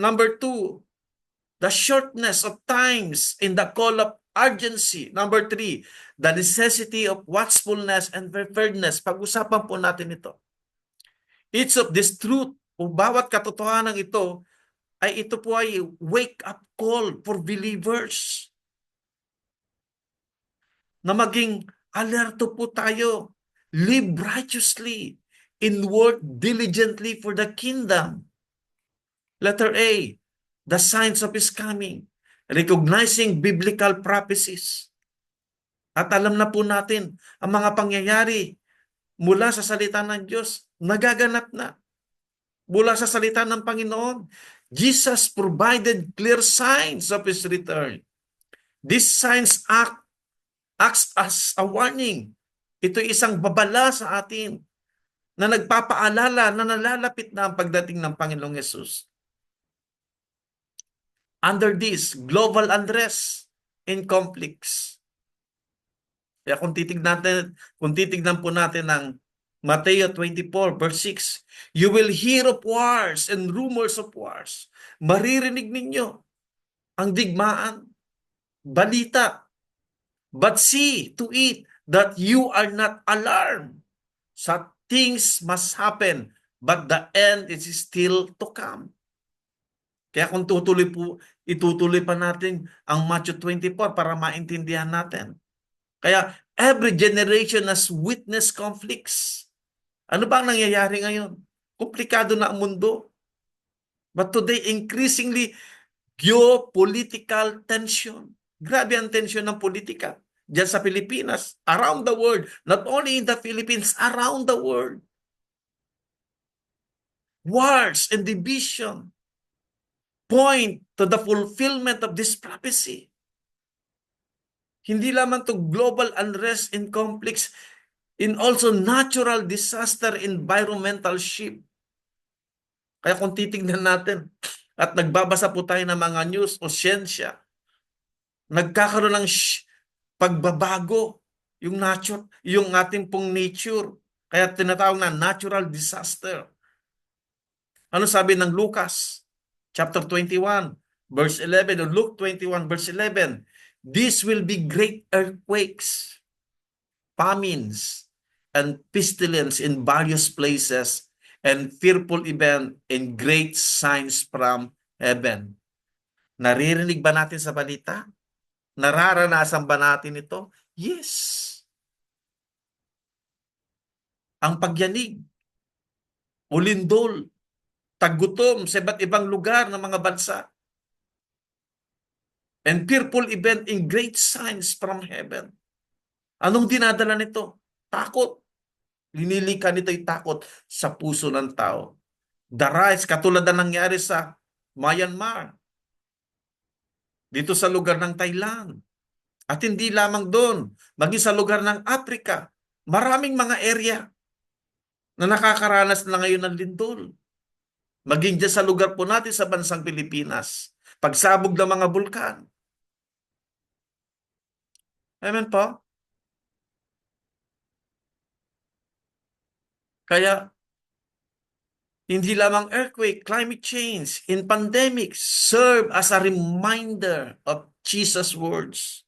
Number 2, the shortness of times in the call of urgency. Number 3, the necessity of watchfulness and preparedness. Pag-usapan po natin ito. Each of this truth, o bawat katotohanan ito, ito po ay wake-up call for believers. Na maging alerto po tayo. Live righteously and work diligently for the kingdom. Letter A, the signs of His coming. Recognizing biblical prophecies. At alam na po natin, ang mga pangyayari mula sa salita ng Diyos, nagaganap na. Mula sa salita ng Panginoon, Jesus provided clear signs of His return. These signs acts as a warning Ito isang babala sa atin na nagpapaalala na nalalapit na ang pagdating ng Panginoong Yesus. Under this global unrest and conflicts. Kaya kung titignan po natin ang Mateo 24 verse 6, you will hear of wars and rumors of wars. Maririnig ninyo ang digmaan, balita. But see to it that you are not alarmed. Sa things must happen, but the end is still to come. Kaya kung itutuloy pa natin ang Matthew 24 para maintindihan natin. Kaya every generation has witnessed conflicts. Ano ba ang nangyayari ngayon? Komplikado na ang mundo. But today, increasingly, geopolitical tension. Grabe ang tension ng politika. Diyan sa Pilipinas, around the world, not only in the Philippines, around the world. Wars and division point to the fulfillment of this prophecy. Hindi lamang to global unrest and conflicts, in also natural disaster, environmental shift. Kaya kung titignan natin at nagbabasa po tayo ng mga news o siyensya, nagkakaroon ng pagbabago yung ating pong nature. Kaya tinatawag na natural disaster. Ano sabi ng Lucas chapter 21 verse 11 o Luke 21 verse 11? This will be great earthquakes, famines, and pestilence in various places, and fearful event and great signs from heaven. Naririnig ba natin sa balita? Nararanasan ba natin ito? Yes. Ang pagyanig, ulindol, taggutom sa iba't ibang lugar ng mga bansa, and fearful event in great signs from heaven. Anong dinadala nito? Takot. Linilika nito'y takot sa puso ng tao. The rise, katulad na nangyari sa Myanmar, dito sa lugar ng Thailand, at hindi lamang doon, maging sa lugar ng Africa, maraming mga area na nakakaranas na ngayon ng lindol. Maging dyan sa lugar po natin sa bansang Pilipinas, pagsabog ng mga bulkan. Amen po? Kaya, hindi lamang earthquake, climate change, and pandemics serve as a reminder of Jesus' words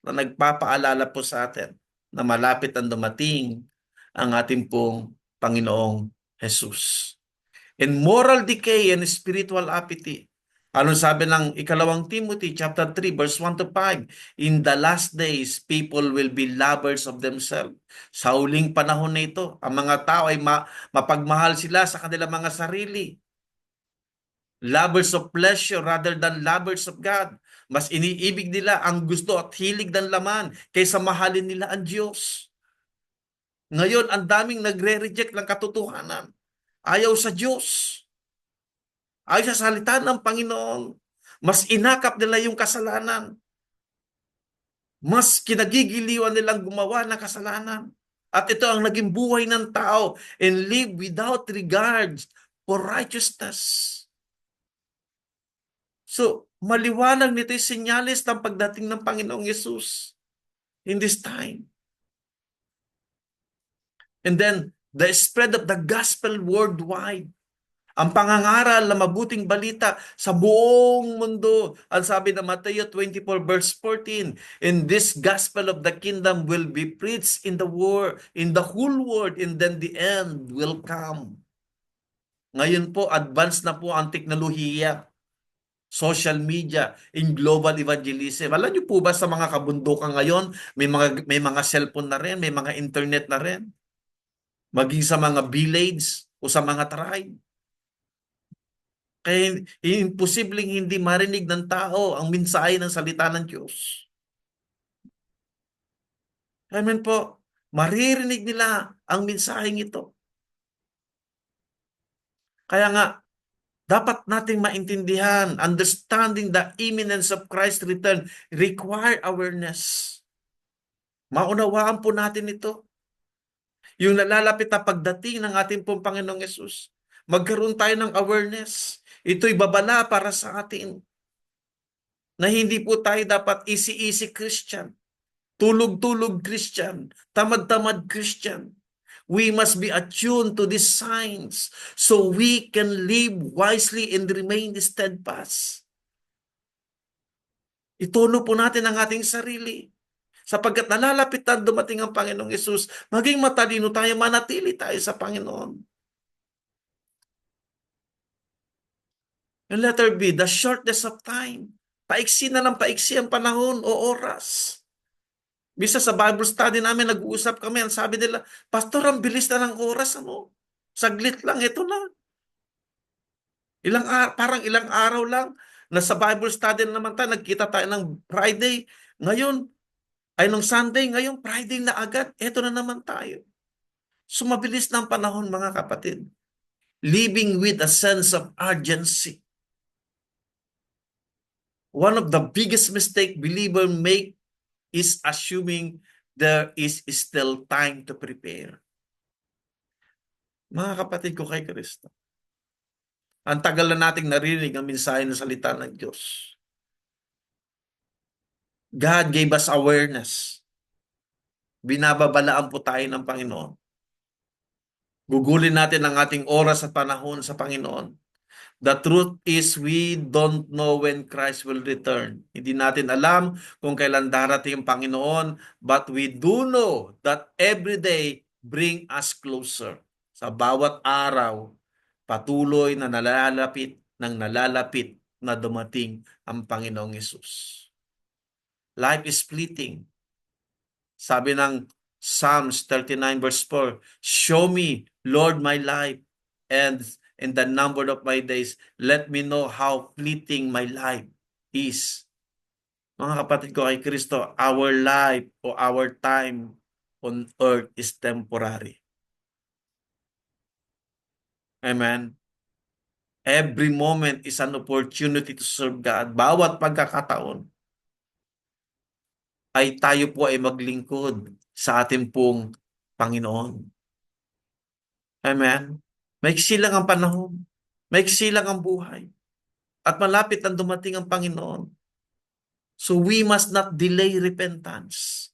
na nagpapaalala po sa atin na malapit ang dumating ang ating pong Panginoong Jesus. In moral decay and spiritual apathy, ano sabi ng ikalawang Timothy chapter 3 verse 1 to 5, in the last days, people will be lovers of themselves. Sa huling panahon na ito, ang mga tao ay mapagmahal sila sa kanilang mga sarili. Lovers of pleasure rather than lovers of God. Mas iniibig nila ang gusto at hilig ng laman kaysa mahalin nila ang Diyos. Ngayon, ang daming nagre-reject ng katotohanan. Ayaw sa Diyos. Ayaw sa salita ng Panginoon. Mas inakap nila yung kasalanan. Mas kinagigiliwan nilang gumawa ng kasalanan. At ito ang naging buhay ng tao, and live without regards for righteousness. So, maliwanag nito yung senyales ng pagdating ng Panginoong Yesus in this time. And then, the spread of the gospel worldwide. Ang pangangaral na mabuting balita sa buong mundo. Ang sabi ng Mateo 24 verse 14, and this gospel of the kingdom will be preached in the world, in the whole world, and then the end will come. Ngayon po, advanced na po ang teknolohiya, social media, in global evangelism. Alam niyo po ba sa mga kabundukan ngayon, may mga cellphone na rin, may mga internet na rin. Maging sa mga village o sa mga tribe. Kaya imposibleng hindi marinig ng tao ang mensahe ng salita ng Diyos. Amen po. Maririnig nila ang mensaheng ito. Kaya nga, dapat nating maintindihan, understanding the imminence of Christ's return require awareness. Maunawaan po natin ito. Yung nalalapit na pagdating ng ating pong Panginoong Yesus. Magkaroon tayo ng awareness. Ito'y babala para sa atin na hindi po tayo dapat easy-easy Christian, tulog-tulog Christian, tamad-tamad Christian. We must be attuned to these signs so we can live wisely and remain steadfast. Ituno po natin ang ating sarili. Sapagkat nalalapit na dumating ang Panginoong Yesus, maging matalino tayo, manatili tayo sa Panginoon. And letter B, the shortness of time. Paiksi na ng paiksi ang panahon o oras. Bisa sa Bible study namin, nag-uusap kami, ang sabi nila, Pastor, ang bilis na ng oras, ano? Saglit lang, ito na. Parang ilang araw lang, nasa Bible study na naman tayo, nagkita tayo ng Friday, ngayon, ay nung Sunday, ngayon, Friday na agad, ito na naman tayo. So mabilis na ang panahon, mga kapatid. Living with a sense of urgency. One of the biggest mistake believer make is assuming there is still time to prepare. Mga kapatid ko kay Kristo, ang tagal na nating narinig ang mensahe ng salita ng Diyos. God gave us awareness. Binababalaan po tayo ng Panginoon. Gugulin natin ang ating oras at panahon sa Panginoon. The truth is we don't know when Christ will return. Hindi natin alam kung kailan darating ang Panginoon, but we do know that every day bring us closer. Sa bawat araw, patuloy na nalalapit na dumating ang Panginoong Yesus. Life is fleeting. Sabi ng Psalms 39 verse 4, show me, Lord, my life, and in the number of my days, let me know how fleeting my life is. Mga kapatid ko kay Kristo, our life or our time on earth is temporary. Amen? Every moment is an opportunity to serve God. Bawat pagkakataon ay tayo po ay maglingkod sa ating pong Panginoon. Amen? Maiksi lang ang panahon. Maiksi lang ang buhay. At malapit ang dumating ang Panginoon. So we must not delay repentance.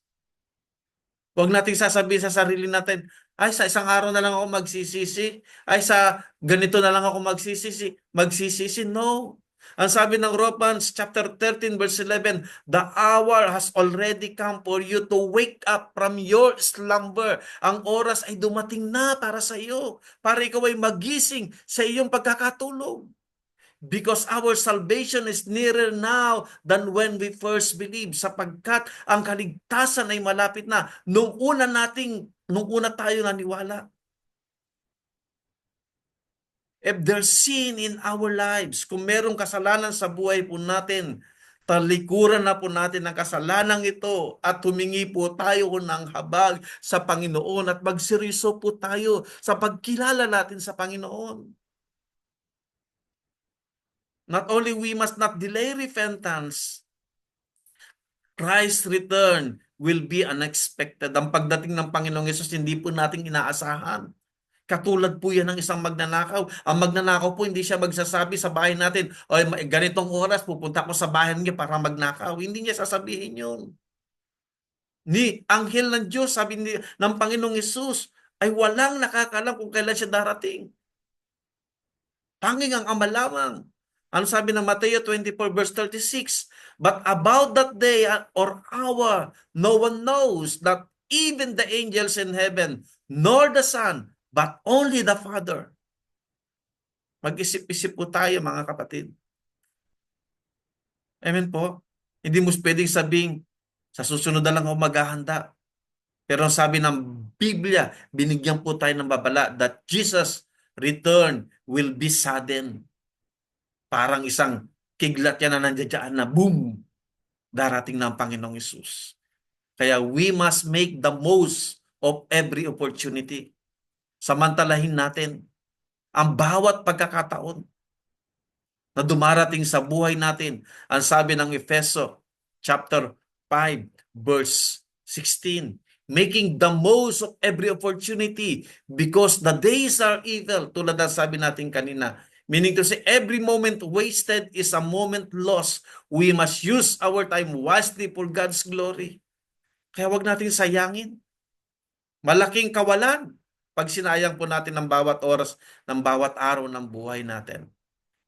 Huwag nating sasabihin sa sarili natin, ay sa isang araw na lang ako magsisisi, ay sa ganito na lang ako magsisisi. No. Ang sabi ng Romans chapter 13 verse 11, the hour has already come for you to wake up from your slumber. Ang oras ay dumating na para sa iyo, para ikaw ay magising sa iyong pagkakatulog. Because our salvation is nearer now than when we first believed. Sapagkat ang kaligtasan ay malapit na. Nung una tayo naniwala. If there's sin in our lives, kung merong kasalanan sa buhay po natin, talikuran na po natin ang kasalanang ito at humingi po tayo ng habag sa Panginoon at magseryoso po tayo sa pagkilala natin sa Panginoon. Not only we must not delay repentance, Christ's return will be unexpected. Ang pagdating ng Panginoong Yesus, hindi po natin inaasahan. Katulad po yan ng isang magnanakaw. Ang magnanakaw po, hindi siya magsasabi sa bahay natin, o ganitong oras, pupunta ko sa bahay niya para magnakaw. Hindi niya sasabihin yun. Ni anghel ng Diyos, sabi ng Panginoong Yesus, ay walang nakakalam kung kailan siya darating. Tanging ang Ama lamang. Ano sabi ng Mateo 24 verse 36? But about that day or hour, no one knows, not even the angels in heaven, nor the Son, but only the Father. Mag-isip-isip po tayo, mga kapatid. Amen po? Hindi mo pwedeng sabing, sa susunod na lang ako maghahanda. Pero sabi ng Biblia, binigyan po tayo ng babala that Jesus' return will be sudden. Parang isang kidlat yan na nandiyan na boom, darating na ang Panginoong Yesus. Kaya we must make the most of every opportunity. Samantalahin natin ang bawat pagkakataon na dumarating sa buhay natin. Ang sabi ng Efeso chapter 5 verse 16, making the most of every opportunity because the days are evil, tulad ng sabi natin kanina. Meaning to say, every moment wasted is a moment lost. We must use our time wisely for God's glory. Kaya wag natin sayangin. Malaking kawalan pag sinayang po natin ng bawat oras, ng bawat araw ng buhay natin.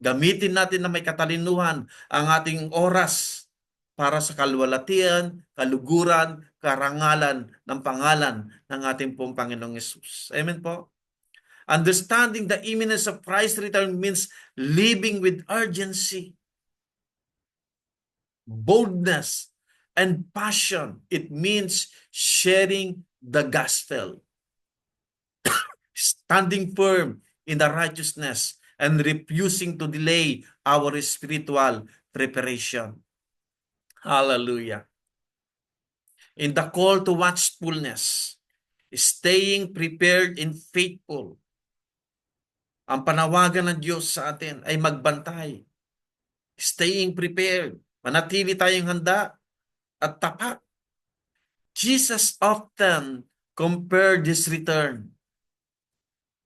Gamitin natin na may katalinuhan ang ating oras para sa kalwalatian, kaluguran, karangalan ng pangalan ng ating pong Panginoong Yesus. Amen po? Understanding the imminence of Christ's return means living with urgency, boldness, and passion. It means sharing the gospel, standing firm in the righteousness, and refusing to delay our spiritual preparation. Hallelujah. In the call to watchfulness, staying prepared and faithful, ang panawagan ng Diyos sa atin ay magbantay. Staying prepared. Manatili tayong handa at tapat. Jesus often compared His return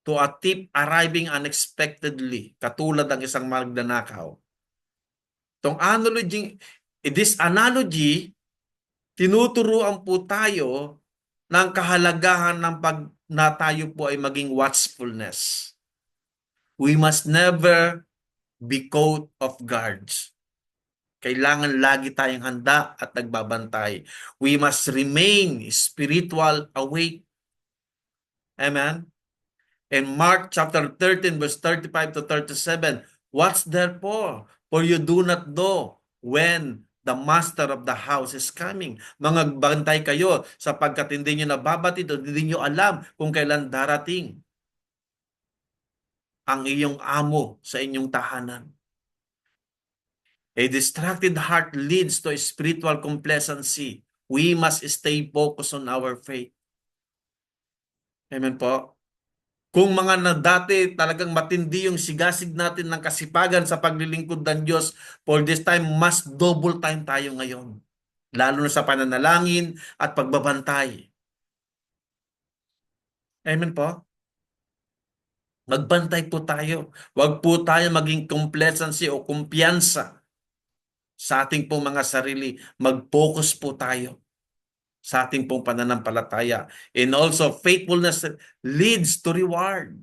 to a thief arriving unexpectedly, katulad ng isang magnanakaw. This analogy, tinuturuan po tayo ng kahalagahan ng pag na tayo po ay maging watchfulness. We must never be caught off guard. Kailangan lagi tayong handa at nagbabantay. We must remain spiritual awake. Amen? In Mark chapter 13, verse 35 to 37, watch therefore, for you do not know when the master of the house is coming. Magbantay kayo sapagkat hindi nyo nababatid o hindi nyo alam kung kailan darating ang iyong amo sa inyong tahanan. A distracted heart leads to a spiritual complacency. We must stay focused on our faith. Amen po? Kung mga na dati talagang matindi yung sigasig natin ng kasipagan sa paglilingkod ng Diyos, for this time, mas double time tayo ngayon. Lalo na sa pananalangin at pagbabantay. Amen po? Magbantay po tayo. Huwag po tayo maging complacency o kumpiyansa sa ating pong mga sarili. Mag-focus po tayo sa ating pong pananampalataya. And also, faithfulness leads to reward.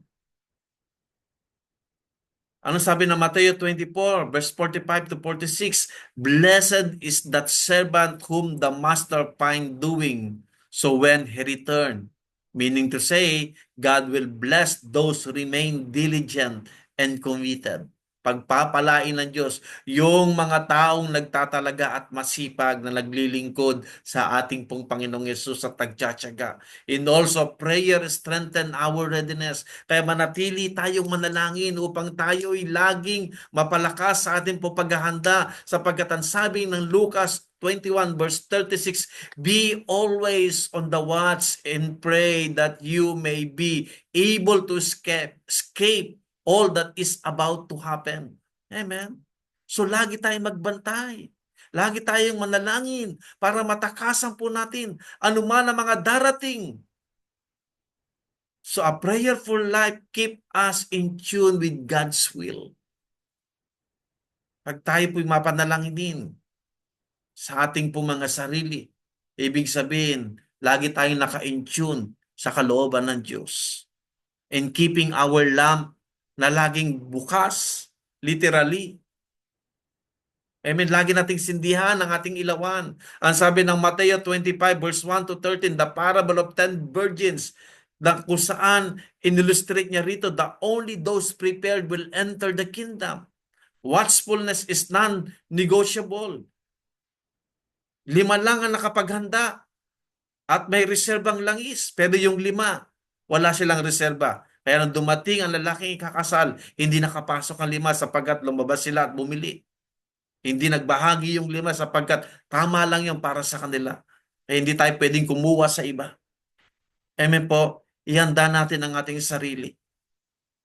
Ano sabi ng Mateo 24, verse 45 to 46? Blessed is that servant whom the master find doing so when he return. Meaning to say, God will bless those who remain diligent and committed. Pagpapalain ng Diyos yung mga taong nagtatalaga at masipag na naglilingkod sa ating pong Panginoong Yesus at nagtsatsaga. And also, prayer strengthen our readiness. Kaya manatili tayong manalangin upang tayo'y laging mapalakas sa ating pong paghahanda sapagkat ang sabi ng Lucas 21 verse 36, be always on the watch and pray that you may be able to escape all that is about to happen. Amen? So lagi tayong magbantay. Lagi tayong manalangin para matakasan po natin anuman ang mga darating. So a prayerful life keep us in tune with God's will. Pag tayo po'y mapanalangin sa ating po mga sarili, ibig sabihin, lagi tayong naka-in tune sa kalooban ng Diyos. And keeping our lamp na laging bukas, literally. Amen. Lagi nating sindihan ang ating ilawan. Ang sabi ng Mateo 25 verse 1 to 13, the parable of 10 virgins, na kung saan in-illustrate niya rito, the only those prepared will enter the kingdom. Watchfulness is non-negotiable. 5 lang ang nakapaghanda at may reserbang langis. Pero yung 5, wala silang reserba. Kaya nang dumating ang lalaking ikakasal, hindi nakapasok ang 5 sapagkat lumabas sila at bumili. Hindi nagbahagi yung 5 sapagkat tama lang yung para sa kanila. Hindi tayo pwedeng kumuha sa iba. Amen po, ihanda natin ang ating sarili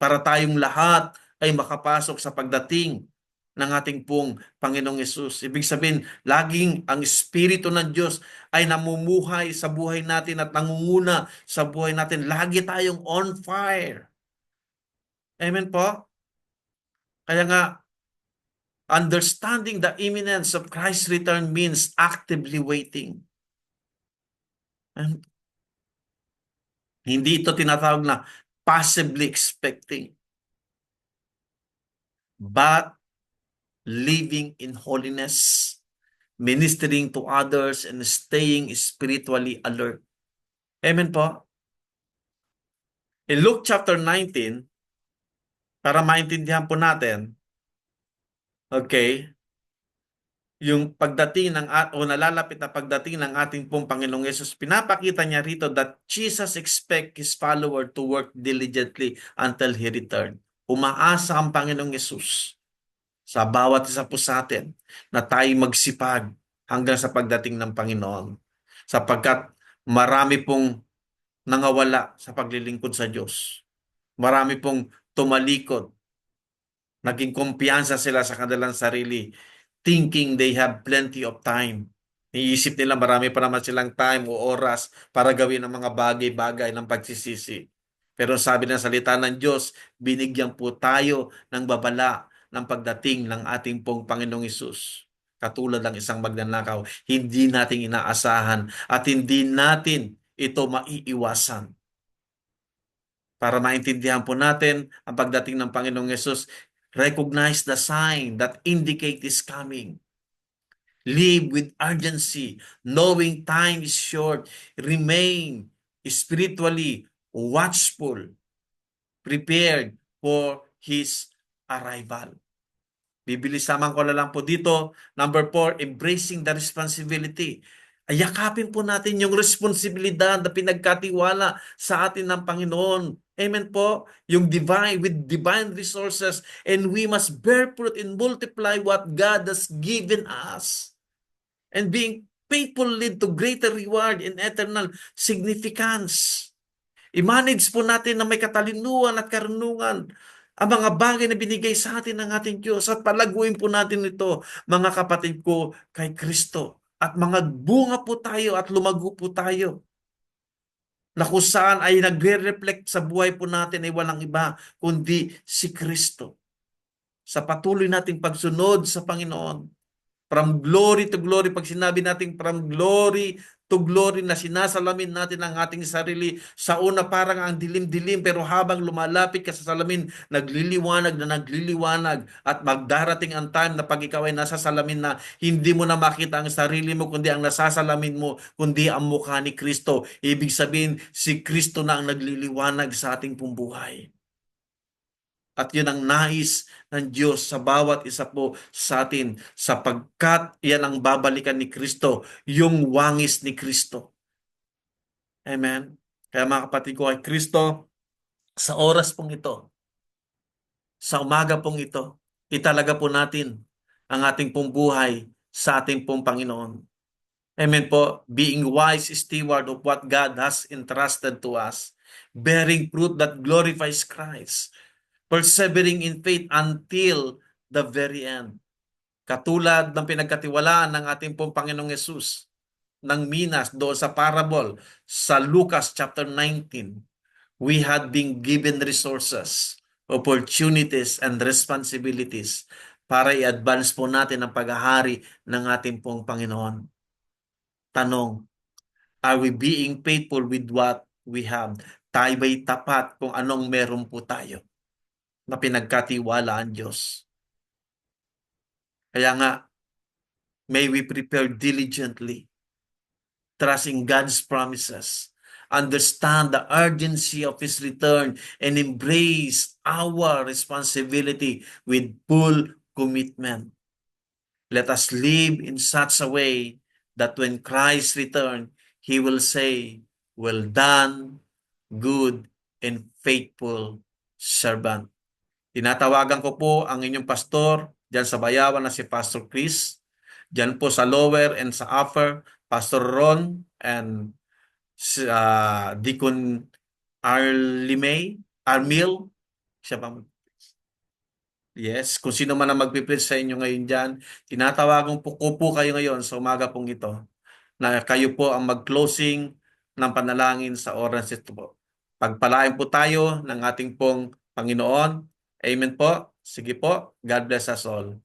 para tayong lahat ay makapasok sa pagdating ng ating pong Panginoong Yesus. Ibig sabihin, laging ang Espiritu ng Diyos ay namumuhay sa buhay natin at nangunguna sa buhay natin. Lagi tayong on fire. Amen po? Kaya nga, understanding the imminence of Christ's return means actively waiting. And hindi ito tinatawag na passively expecting, but living in holiness, ministering to others, and staying spiritually alert. Amen po? In Luke chapter 19, para maintindihan po natin, okay, yung pagdating o nalalapit na pagdating ng ating pong Panginoong Yesus, pinapakita niya rito that Jesus expect His follower to work diligently until He return. Umaasa ang Panginoong Yesus sa bawat isa po sa atin na tayo magsipag hanggang sa pagdating ng Panginoon. Sapagkat marami pong nangawala sa paglilingkod sa Diyos. Marami pong tumalikod. Naging kumpiyansa sila sa kanilang sarili, thinking they have plenty of time. Iisip nila marami pa naman silang time o oras para gawin ang mga bagay-bagay ng pagsisisi. Pero sabi ng salita ng Diyos, binigyan po tayo ng babala ng pagdating ng ating pong Panginoong Hesus. Katulad ng isang magnanakaw, hindi natin inaasahan at hindi natin ito maiiwasan. Para maintindihan po natin ang pagdating ng Panginoong Yesus, recognize the sign that indicate His coming. Live with urgency, knowing time is short. Remain spiritually watchful, prepared for His arrival. Bibilisaman ko na lang po dito. Number 4, embracing the responsibility. Ayakapin po natin yung responsibilidad na pinagkatiwala sa atin ng Panginoon. Amen po? Yung with divine resources, and we must bear fruit and multiply what God has given us. And being faithful lead to greater reward and eternal significance. I-manage po natin na may katalinuhan at karunungan ang mga bagay na binigay sa atin ng ating Diyos at palaguin po natin ito, mga kapatid ko, kay Kristo. At mga bunga po tayo at lumago po tayo na kung saan ay nagre-reflect sa buhay po natin ay walang iba kundi si Kristo. Sa patuloy nating pagsunod sa Panginoon, from glory to glory, pag sinabi natin from glory to glory na sinasalamin natin ang ating sarili, sa una parang ang dilim-dilim, pero habang lumalapit ka sa salamin, nagliliwanag na nagliliwanag, at magdarating ang time na pag ikaw ay nasa salamin na, hindi mo na makita ang sarili mo, kundi ang nasasalamin mo, kundi ang mukha ni Kristo. Ibig sabihin, si Kristo na ang nagliliwanag sa ating pumbuhay. At yun ang nais ng Diyos sa bawat isa po sa atin, sapagkat yan ang babalikan ni Kristo, yung wangis ni Kristo. Amen? Kaya mga kapatid ko kay Kristo, sa oras pong ito, sa umaga pong ito, italaga po natin ang ating pong buhay sa ating pong Panginoon. Amen po? Being wise steward of what God has entrusted to us, bearing fruit that glorifies Christ, persevering in faith until the very end. Katulad ng pinagkatiwalaan ng ating pong Panginoong Yesus ng Minas doon sa parable sa Lucas chapter 19, we had been given resources, opportunities, and responsibilities para i-advance po natin ang paghahari ng ating pong Panginoon. Tanong, are we being faithful with what we have? Tayo ba'y tapat kung anong meron po tayo na pinagkatiwala ang Diyos? Kaya nga, may we prepare diligently, trusting God's promises, understand the urgency of His return, and embrace our responsibility with full commitment. Let us live in such a way that when Christ returns, He will say, "Well done, good and faithful servant." Tinatawagan ko po ang inyong pastor dyan sa Bayawan na si Pastor Chris. Dyan po sa lower and sa upper, Pastor Ron and Deacon Armil. Siya pa. Yes, kung sino man ang magpipreach sa inyo ngayon dyan, tinatawagan ko po kayo ngayon sa umaga pong ito na kayo po ang mag-closing ng panalangin sa oras ito po. Pagpalain po tayo ng ating pong Panginoon. Amen po. Sige po. God bless us all.